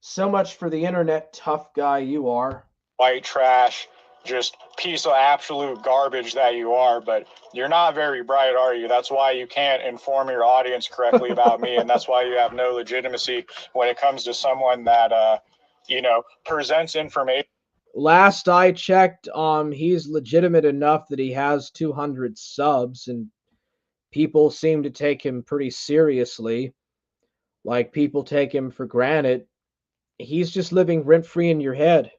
[SPEAKER 1] So much for the internet tough guy you are.
[SPEAKER 3] White trash, just piece of absolute garbage that you are, but you're not very bright, are you? That's why you can't inform your audience correctly about me, and that's why you have no legitimacy when it comes to someone that, presents information.
[SPEAKER 1] Last I checked, he's legitimate enough that he has 200 subs, and people seem to take him pretty seriously. Like, people take him for granted. He's just living rent free in your head.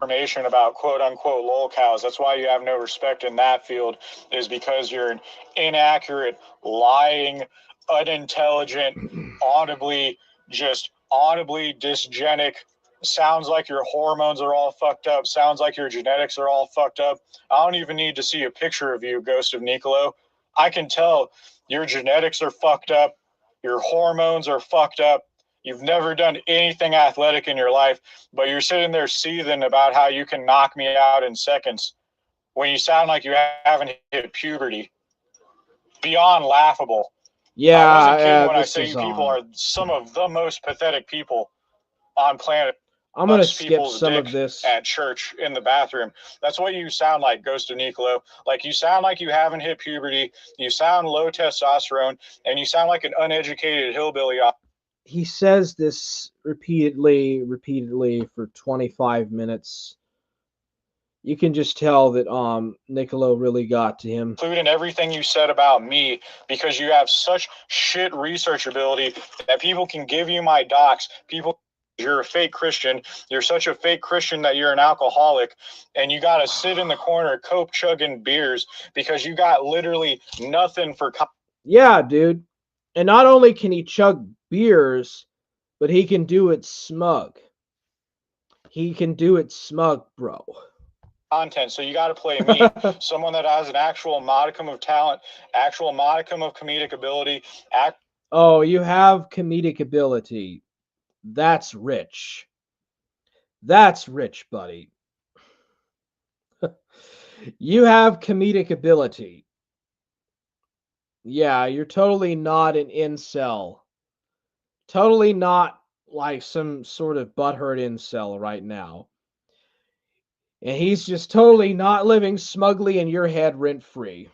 [SPEAKER 3] Information about quote unquote lol cows. That's why you have no respect in that field, is because you're an inaccurate, lying, unintelligent, audibly dysgenic. Sounds like your hormones are all fucked up. Sounds like your genetics are all fucked up. I don't even need to see a picture of you, Ghost of Nicolo. I can tell your genetics are fucked up. Your hormones are fucked up. You've never done anything athletic in your life, but you're sitting there seething about how you can knock me out in seconds when you sound like you haven't hit puberty. Beyond laughable.
[SPEAKER 1] Yeah,
[SPEAKER 3] I wasn't kidding when I
[SPEAKER 1] this
[SPEAKER 3] say
[SPEAKER 1] is
[SPEAKER 3] you people are some of the most pathetic people on planet.
[SPEAKER 1] I'm gonna
[SPEAKER 3] Sucks
[SPEAKER 1] skip
[SPEAKER 3] people's
[SPEAKER 1] some
[SPEAKER 3] dick
[SPEAKER 1] of this.
[SPEAKER 3] at church in the bathroom. That's what you sound like, Ghost of Nicolo. Like, you sound like you haven't hit puberty. You sound low testosterone, and you sound like an uneducated hillbilly.
[SPEAKER 1] He says this repeatedly for 25 minutes. You can just tell that Niccolo really got to him.
[SPEAKER 3] Including everything you said about me, because you have such shit research ability that people can give you my docs. You're a fake Christian. You're such a fake Christian that you're an alcoholic, and you got to sit in the corner coke chugging beers because you got literally nothing for.
[SPEAKER 1] Yeah, dude. And not only can he chug beers, but he can do it smug. He can do it smug, bro.
[SPEAKER 3] Content. So you got to play me, someone that has an actual modicum of talent, actual modicum of comedic ability.
[SPEAKER 1] Oh, you have comedic ability. That's rich. That's rich, buddy. You have comedic ability. Yeah, you're totally not an incel. Totally not like some sort of butthurt incel right now. And he's just totally not living smugly in your head rent free.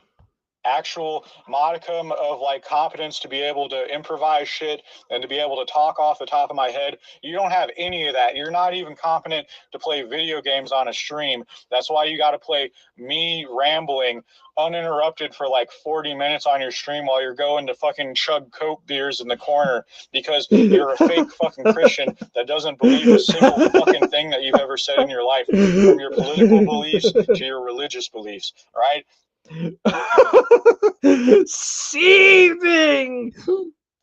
[SPEAKER 3] Actual modicum of like competence to be able to improvise shit and to be able to talk off the top of my head. You don't have any of that. You're not even competent to play video games on a stream. That's why you got to play me rambling uninterrupted for like 40 minutes on your stream while you're going to fucking chug coke beers in the corner, because you're a fake fucking Christian that doesn't believe a single fucking thing that you've ever said in your life, from your political beliefs to your religious beliefs, right?
[SPEAKER 1] Seething.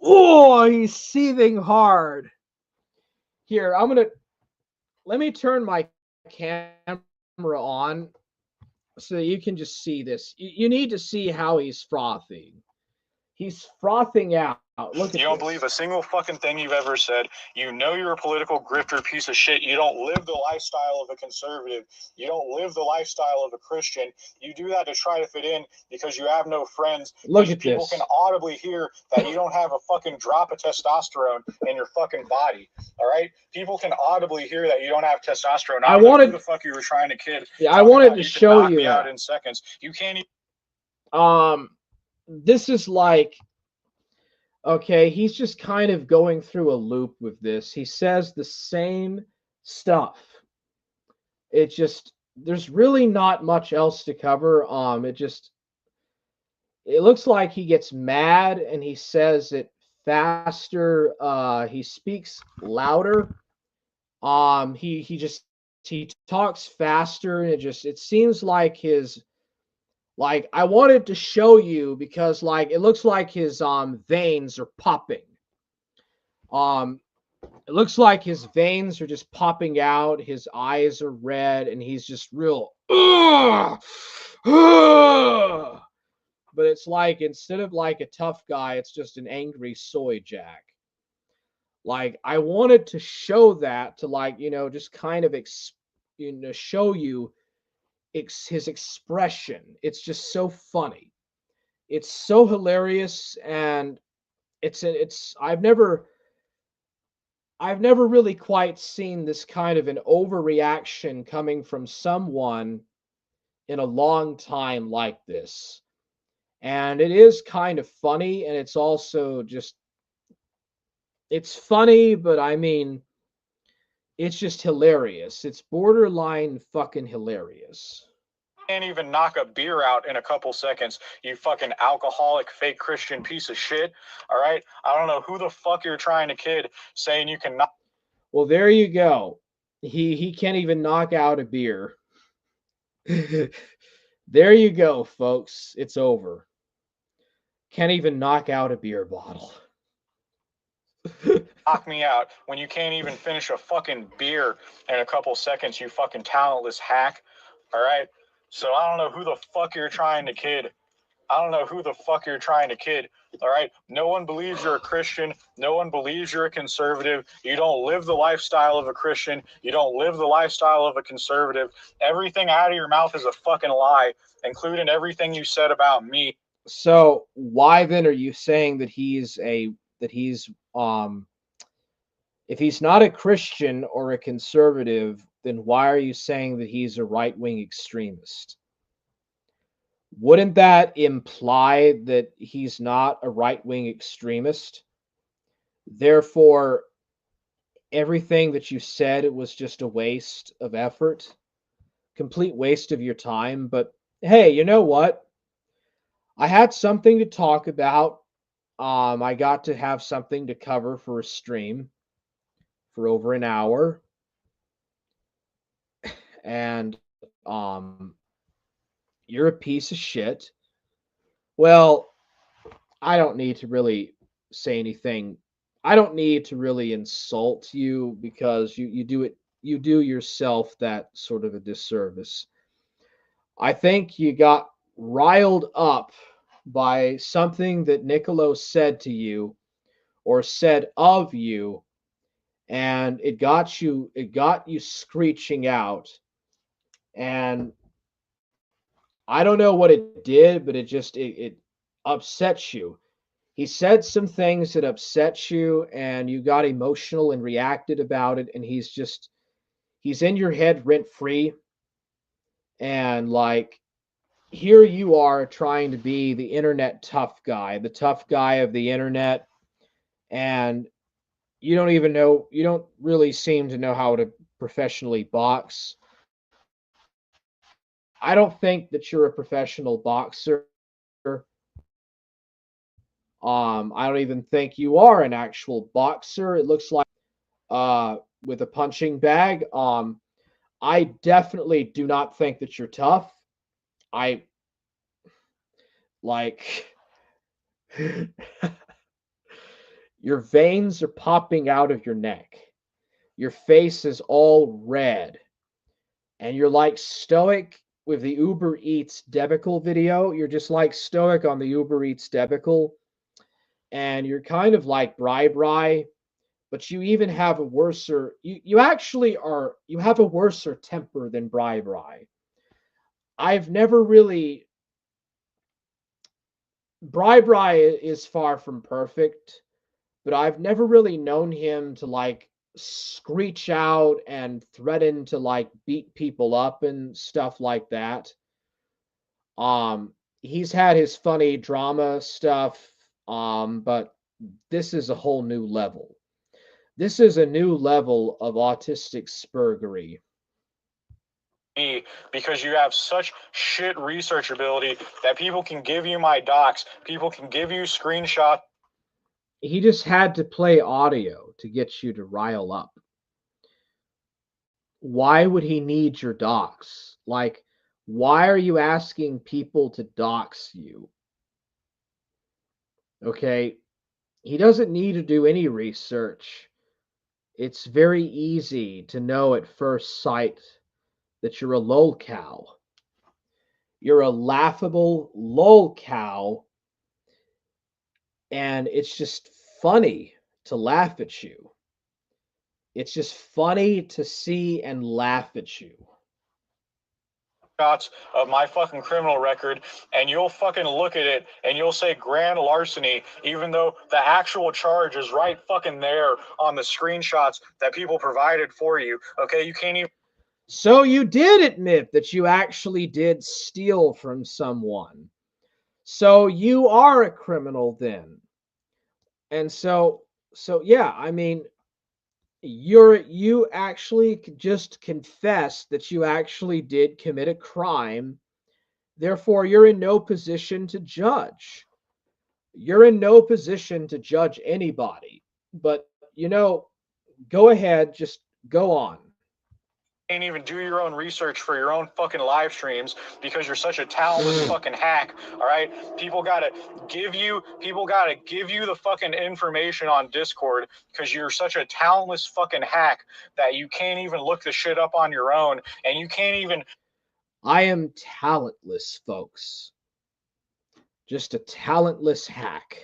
[SPEAKER 1] Oh, he's seething hard. Here, let me turn my camera on so you can just see this. You need to see how he's frothing. He's frothing out. Look at
[SPEAKER 3] You don't
[SPEAKER 1] this.
[SPEAKER 3] believe a single fucking thing you've ever said. You know you're a political grifter piece of shit. You don't live the lifestyle of a conservative. You don't live the lifestyle of a Christian. You do that to try to fit in because you have no friends.
[SPEAKER 1] Look at
[SPEAKER 3] people
[SPEAKER 1] this.
[SPEAKER 3] Can audibly hear that you don't have a fucking drop of testosterone in your fucking body. All right? People can audibly hear that you don't have testosterone. I don't know who the fuck you were trying to kid.
[SPEAKER 1] Yeah, I wanted to
[SPEAKER 3] you
[SPEAKER 1] show
[SPEAKER 3] knock
[SPEAKER 1] you
[SPEAKER 3] me
[SPEAKER 1] that.
[SPEAKER 3] out in seconds. You can't
[SPEAKER 1] this is like, okay, he's just kind of going through a loop with this. He says the same stuff. It just, there's really not much else to cover. It looks like he gets mad and he says it faster. He speaks louder. He talks faster, and it seems like I wanted to show you because like it looks like his veins are popping. It looks like his veins are just popping out, his eyes are red, and he's just real but it's like instead of like a tough guy, it's just an angry soy jack. Like I wanted to show that to like, just kind of show you his expression. It's just so funny. It's so hilarious, and it's I've never really quite seen this kind of an overreaction coming from someone in a long time like this. And it is kind of funny, and it's also just it's funny, but I mean, it's just hilarious. It's borderline fucking hilarious.
[SPEAKER 3] Can't even knock a beer out in a couple seconds, you fucking alcoholic fake Christian piece of shit. All right, I don't know who the fuck you're trying to kid saying you can knock.
[SPEAKER 1] Well, there you go. He can't even knock out a beer. There you go, folks. It's over. Can't even knock out a beer bottle.
[SPEAKER 3] Knock me out when you can't even finish a fucking beer in a couple seconds, you fucking talentless hack. All right, so I don't know who the fuck you're trying to kid. I don't know who the fuck you're trying to kid. All right. No one believes you're a Christian. No one believes you're a conservative. You don't live the lifestyle of a Christian. You don't live the lifestyle of a conservative. Everything out of your mouth is a fucking lie, including everything you said about me.
[SPEAKER 1] So why then are you saying that he's if he's not a Christian or a conservative, then why are you saying that he's a right-wing extremist? Wouldn't that imply that he's not a right-wing extremist? Therefore, everything that you said was just a waste of effort, complete waste of your time. But hey, you know what? I had something to talk about. I got to have something to cover for a stream for over an hour, and you're a piece of shit. Well, I don't need to really say anything. I don't need to really insult you because you do yourself that sort of a disservice. I think you got riled up by something that Niccolo said to you or said of you, and it got you screeching out. And I don't know what it did, but it upset you. He said some things that upset you, and you got emotional and reacted about it, and he's in your head rent free. And like, here you are trying to be the internet tough guy, the tough guy of the internet, and you don't really seem to know how to professionally box. I don't think that you're a professional boxer. I don't even think you are an actual boxer. It looks like with a punching bag. I definitely do not think that you're tough. I like your veins are popping out of your neck. Your face is all red, and you're like stoic with the Uber Eats debacle video. You're just like stoic on the Uber Eats debacle, and you're kind of like Bri, but you even have a worser. You actually are. You have a worser temper than Bri. I've never really. Bri is far from perfect, but I've never really known him to like screech out and threaten to like beat people up and stuff like that. He's had his funny drama stuff, but this is a whole new level. This is a new level of autistic spurgery.
[SPEAKER 3] Me because you have such shit research ability that people can give you my docs, people can give you screenshots.
[SPEAKER 1] He just had to play audio to get you to rile up. Why would he need your docs? Like, why are you asking people to dox you? Okay, he doesn't need to do any research. It's very easy to know at first sight that you're a lolcow. You're a laughable lolcow, and it's just funny to laugh at you. It's just funny to see and laugh at you.
[SPEAKER 3] shots of my fucking criminal record, and you'll fucking look at it and you'll say grand larceny, even though the actual charge is right fucking there on the screenshots that people provided for you. Okay, you can't even.
[SPEAKER 1] So you did admit that you actually did steal from someone. So you are a criminal then. And so yeah, I mean, you actually just confessed that you actually did commit a crime. Therefore, you're in no position to judge. You're in no position to judge anybody. But, go ahead, just go on.
[SPEAKER 3] Can't even do your own research for your own fucking live streams because you're such a talentless fucking hack. All right, people gotta give you the fucking information on Discord because you're such a talentless fucking hack that you can't even look the shit up on your own, and you can't even.
[SPEAKER 1] I am talentless, folks. Just a talentless hack.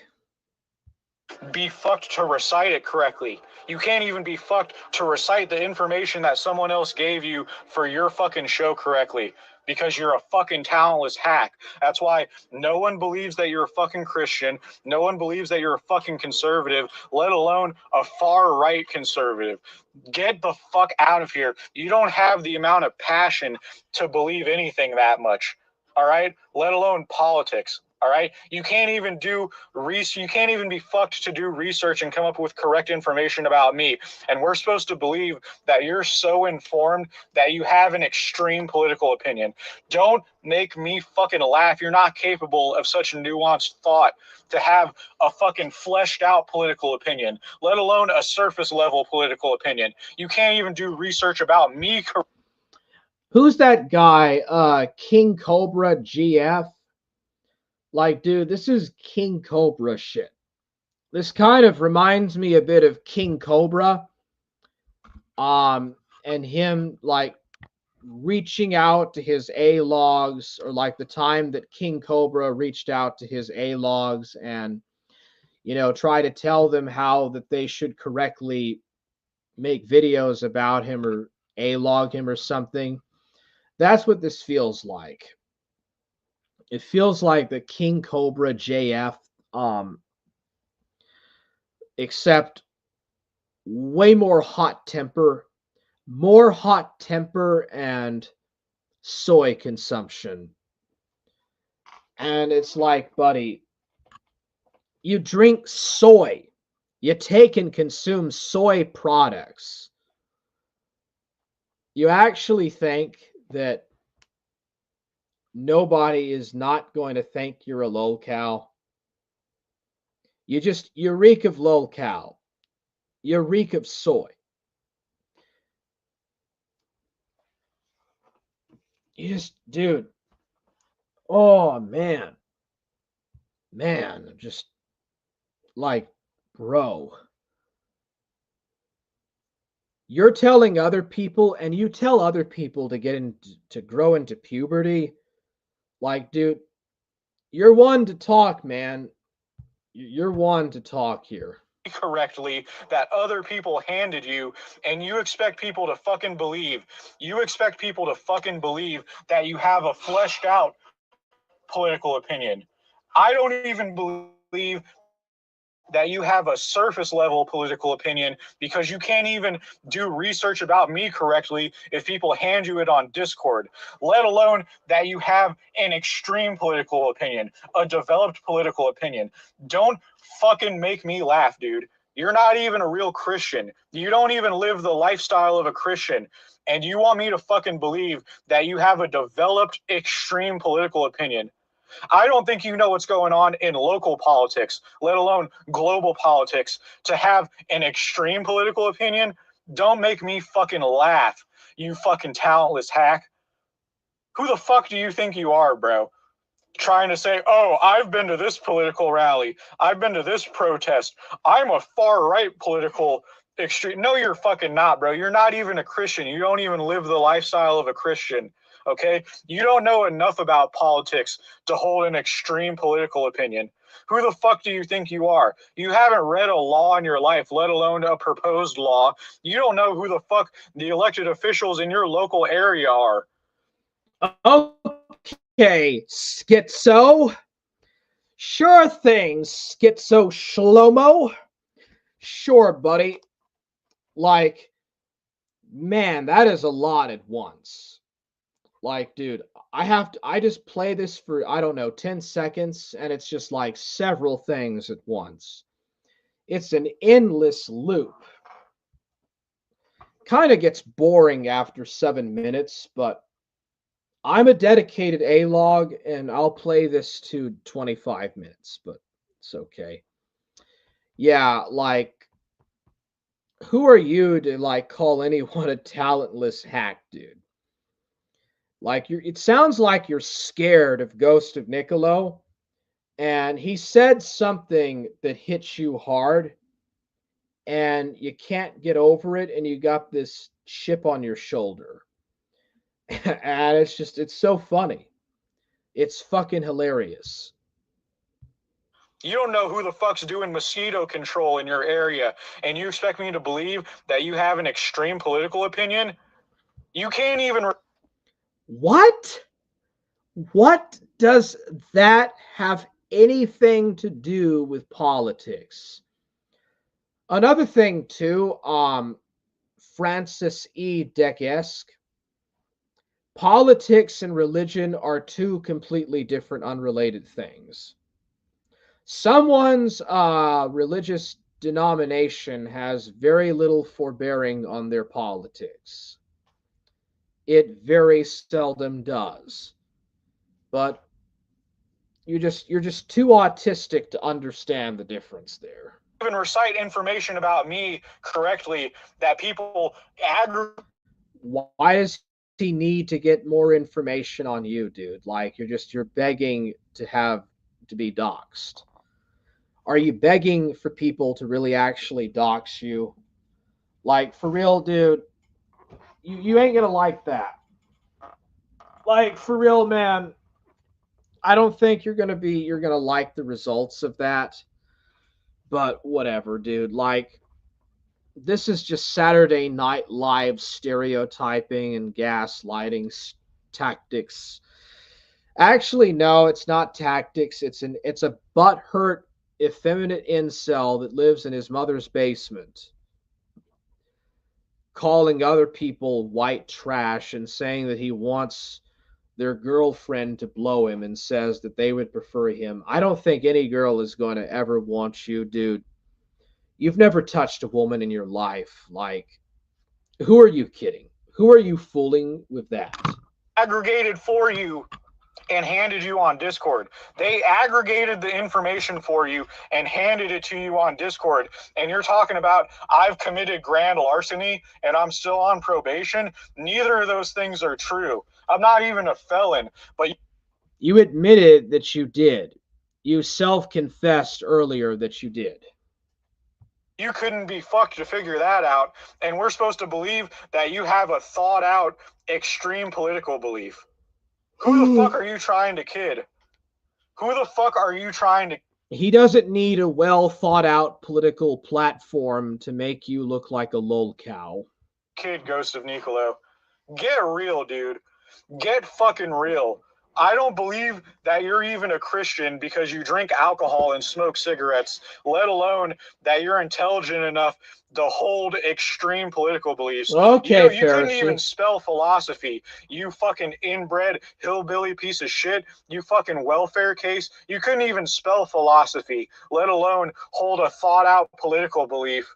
[SPEAKER 3] Be fucked to recite it correctly. You can't even be fucked to recite the information that someone else gave you for your fucking show correctly because you're a fucking talentless hack. That's why no one believes that you're a fucking Christian. No one believes that you're a fucking conservative, let alone a far right conservative. Get the fuck out of here. You don't have the amount of passion to believe anything that much. All right? Let alone politics. All right, you can't even do you can't even be fucked to do research and come up with correct information about me. And we're supposed to believe that you're so informed that you have an extreme political opinion. Don't make me fucking laugh. You're not capable of such a nuanced thought to have a fucking fleshed out political opinion, let alone a surface level political opinion. You can't even do research about me.
[SPEAKER 1] Who's that guy? King Cobra GF? Like, dude, this is King Cobra shit. This kind of reminds me a bit of King Cobra. And him like reaching out to his A logs, or like the time that King Cobra reached out to his A logs and try to tell them how that they should correctly make videos about him or A log him or something. That's what this feels like. It feels like the King Cobra JF, except way more hot temper and soy consumption. And it's like, buddy, you drink soy, you take and consume soy products. You actually think that nobody is not going to think you're a lolcow? You reek of lolcow. You reek of soy. Dude. Oh, man. Man, just like, bro. You're telling other people, and you tell other people to grow into puberty. Like, dude, you're one to talk, man. You're one to talk here.
[SPEAKER 3] Correctly that other people handed you, and you expect people to fucking believe. You expect people to fucking believe that you have a fleshed out political opinion. I don't even believe that you have a surface level political opinion because you can't even do research about me correctly if people hand you it on Discord, let alone that you have an extreme political opinion, a developed political opinion. Don't fucking make me laugh, dude. You're not even a real Christian. You don't even live the lifestyle of a Christian. And you want me to fucking believe that you have a developed extreme political opinion. I don't think you know what's going on in local politics, let alone global politics, to have an extreme political opinion. Don't make me fucking laugh, you fucking talentless hack. Who the fuck do you think you are, bro? Trying to say, oh, I've been to this political rally. I've been to this protest. I'm a far right political extreme. No, you're fucking not, bro. You're not even a Christian. You don't even live the lifestyle of a Christian. Okay? You don't know enough about politics to hold an extreme political opinion. Who the fuck do you think you are? You haven't read a law in your life, let alone a proposed law. You don't know who the fuck the elected officials in your local area are.
[SPEAKER 1] Okay, Schizo. Sure thing, Schizo Shlomo. Sure, buddy. Like, man, that is a lot at once. Like, dude, I just play this for, I don't know, 10 seconds, and it's just like several things at once. It's an endless loop. Kind of gets boring after 7 minutes, but I'm a dedicated A-log, and I'll play this to 25 minutes, but it's okay. Yeah, like, who are you to like call anyone a talentless hack, dude? Like, it sounds like you're scared of Ghost of Niccolo, and he said something that hits you hard, and you can't get over it, and you got this chip on your shoulder. And it's so funny. It's fucking hilarious.
[SPEAKER 3] You don't know who the fuck's doing mosquito control in your area, and you expect me to believe that you have an extreme political opinion? You can't even.
[SPEAKER 1] What? What does that have anything to do with politics? Another thing too, Francis E. Deck-esque, politics and religion are two completely different, unrelated things. Someone's religious denomination has very little forbearing on their politics. It very seldom does. But you're just too autistic to understand the difference there.
[SPEAKER 3] Even recite information about me correctly that people aggregate.
[SPEAKER 1] Why does he need to get more information on you, dude? Like, you're begging to be doxxed. Are you begging for people to really actually dox you? Like, for real, dude, you ain't gonna like that. Like, for real, man, I don't think you're gonna like the results of that. But whatever, dude. Like, this is just Saturday Night Live stereotyping and gaslighting tactics. Actually, no, it's not tactics. It's a butthurt, effeminate incel that lives in his mother's basement, calling other people white trash and saying that he wants their girlfriend to blow him and says that they would prefer him. I don't think any girl is going to ever want you, dude. You've never touched a woman in your life. Like, who are you kidding? Who are you fooling with that?
[SPEAKER 3] Aggregated for you and handed you on Discord. They aggregated the information for you and handed it to you on Discord. And you're talking about I've committed grand larceny and I'm still on probation. Neither of those things are true. I'm not even a felon, but
[SPEAKER 1] you admitted that you did. You self-confessed earlier that you did.
[SPEAKER 3] You couldn't be fucked to figure that out. And we're supposed to believe that you have a thought out extreme political belief. Who the fuck are you trying to kid? Who the fuck are you trying to?
[SPEAKER 1] He doesn't need a well thought out political platform to make you look like a lolcow.
[SPEAKER 3] Kid Ghost of Nicolo. Get real, dude. Get fucking real. I don't believe that you're even a Christian because you drink alcohol and smoke cigarettes, let alone that you're intelligent enough to hold extreme political beliefs.
[SPEAKER 1] Okay,
[SPEAKER 3] you couldn't
[SPEAKER 1] Pharisee.
[SPEAKER 3] even spell philosophy. You fucking inbred hillbilly piece of shit. You fucking welfare case. You couldn't even spell philosophy, let alone hold a thought out political belief.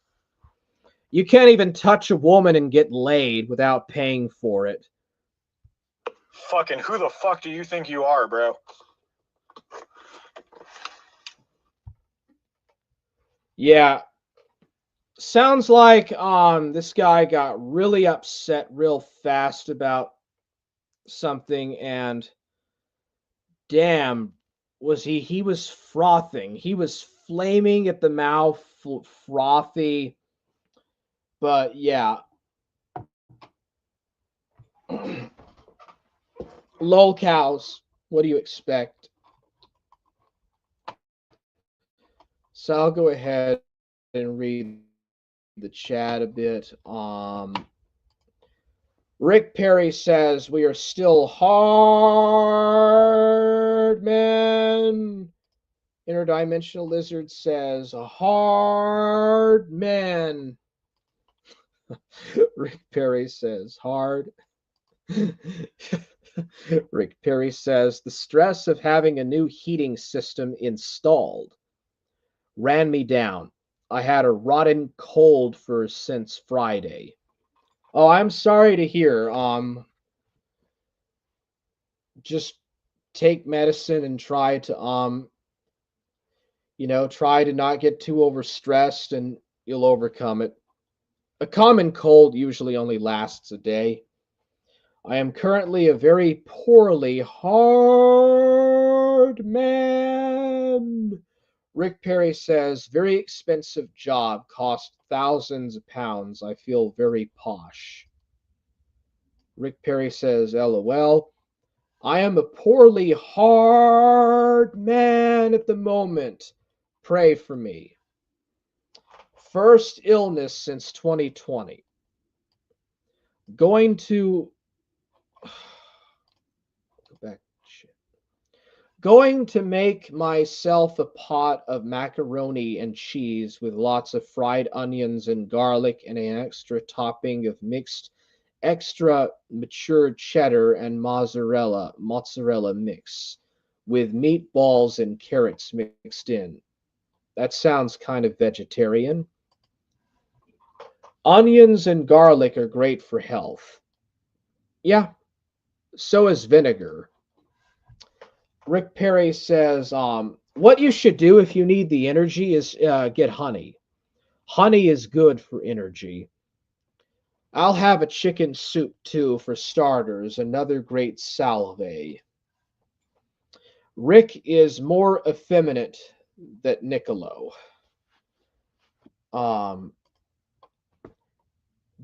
[SPEAKER 1] You can't even touch a woman and get laid without paying for it.
[SPEAKER 3] Fucking who the fuck do you think you are, bro?
[SPEAKER 1] Yeah. Sounds like this guy got really upset real fast about something, and damn, he was frothing. He was flaming at the mouth, frothy. But yeah. Lol cows. What do you expect? So I'll go ahead and read the chat a bit. Rick Perry says, we are still hard, man. Interdimensional Lizard says, hard, man. Rick Perry says, hard. Rick Perry says, the stress of having a new heating system installed ran me down. I had a rotten cold for since Friday. Oh, I'm sorry to hear. Just take medicine and try to try to not get too overstressed and you'll overcome it. A common cold usually only lasts a day. I am currently a very poorly hard man. Rick Perry says, very expensive job, cost thousands of pounds. I feel very posh. Rick Perry says, LOL. I am a poorly hard man at the moment. Pray for me. First illness since 2020. Going to go back. Shit. Going to make myself a pot of macaroni and cheese with lots of fried onions and garlic and an extra topping of mixed extra matured cheddar and mozzarella mix with meatballs and carrots mixed in. That sounds kind of vegetarian. Onions and garlic are great for health. Yeah, so is vinegar. Rick Perry says, what you should do if you need the energy is get honey. Honey is good for energy. I'll have a chicken soup too for starters, another great salve. Rick is more effeminate than Niccolo. Um,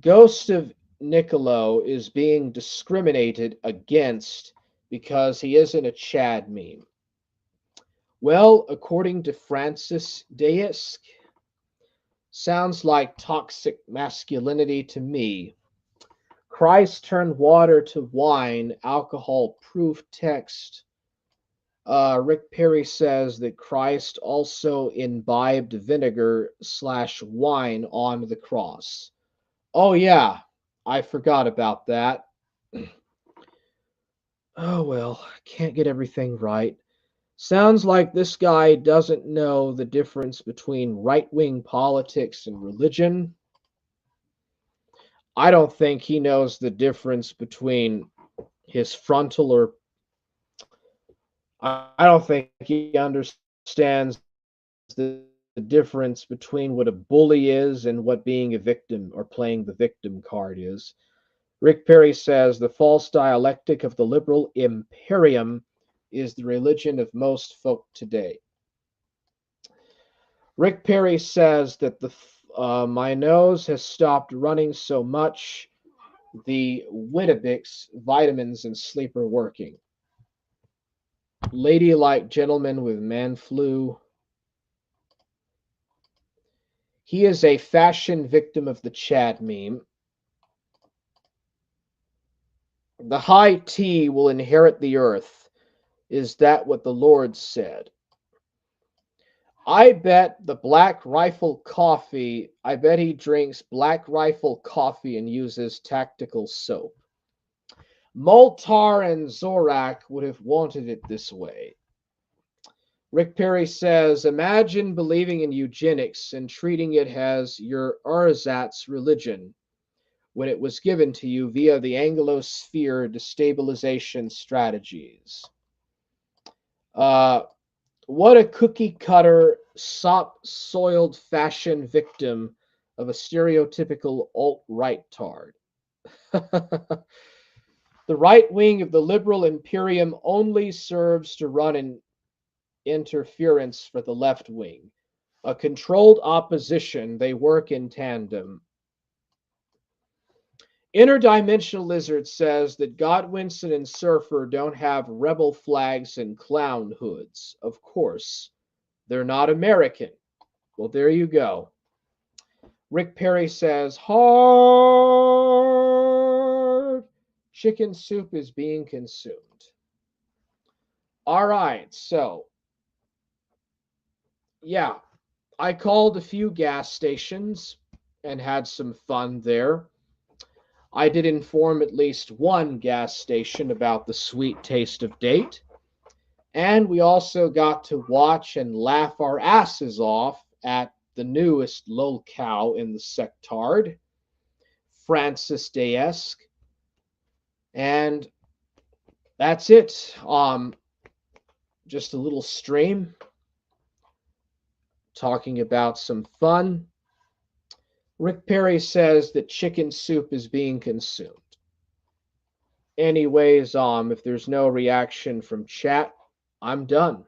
[SPEAKER 1] Ghost of Niccolo is being discriminated against because he isn't a Chad meme. Well, according to Francis Deisk, sounds like toxic masculinity to me. Christ turned water to wine, alcohol proof text. Rick Perry says that Christ also imbibed vinegar/wine on the cross. Oh, yeah, I forgot about that. Oh, well, can't get everything right. Sounds like this guy doesn't know the difference between right wing politics and religion. I don't think he knows the difference between his frontal or I don't think he understands the difference between what a bully is and what being a victim or playing the victim card is. Rick Perry says the false dialectic of the liberal imperium is the religion of most folk today. Rick Perry says that my nose has stopped running so much, the Weetabix vitamins and sleep are working. Ladylike gentleman with man flu. He is a fashion victim of the Chad meme. The high T will inherit the earth. Is that what the Lord said? I bet he drinks Black Rifle coffee and uses tactical soap. Moltar and Zorak would have wanted it this way. Rick Perry says, imagine believing in eugenics and treating it as your ersatz religion when it was given to you via the Anglosphere destabilization strategies. What a cookie cutter, sop-soiled fashion victim of a stereotypical alt-right tard. The right wing of the liberal imperium only serves to run an interference for the left wing. A controlled opposition, they work in tandem. Interdimensional Lizard says that Godwinson and Surfer don't have rebel flags and clown hoods. Of course, they're not American. Well, there you go. Rick Perry says, hard Chicken soup is being consumed. All right, so yeah, I called a few gas stations and had some fun there. I did inform at least one gas station about the sweet taste of date. And we also got to watch and laugh our asses off at the newest lolcow in the sectard, Francis Day-esque. And that's it. Just a little stream talking about some fun. Rick Perry says that chicken soup is being consumed. Anyways, if there's no reaction from chat, I'm done.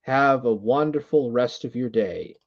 [SPEAKER 1] Have a wonderful rest of your day.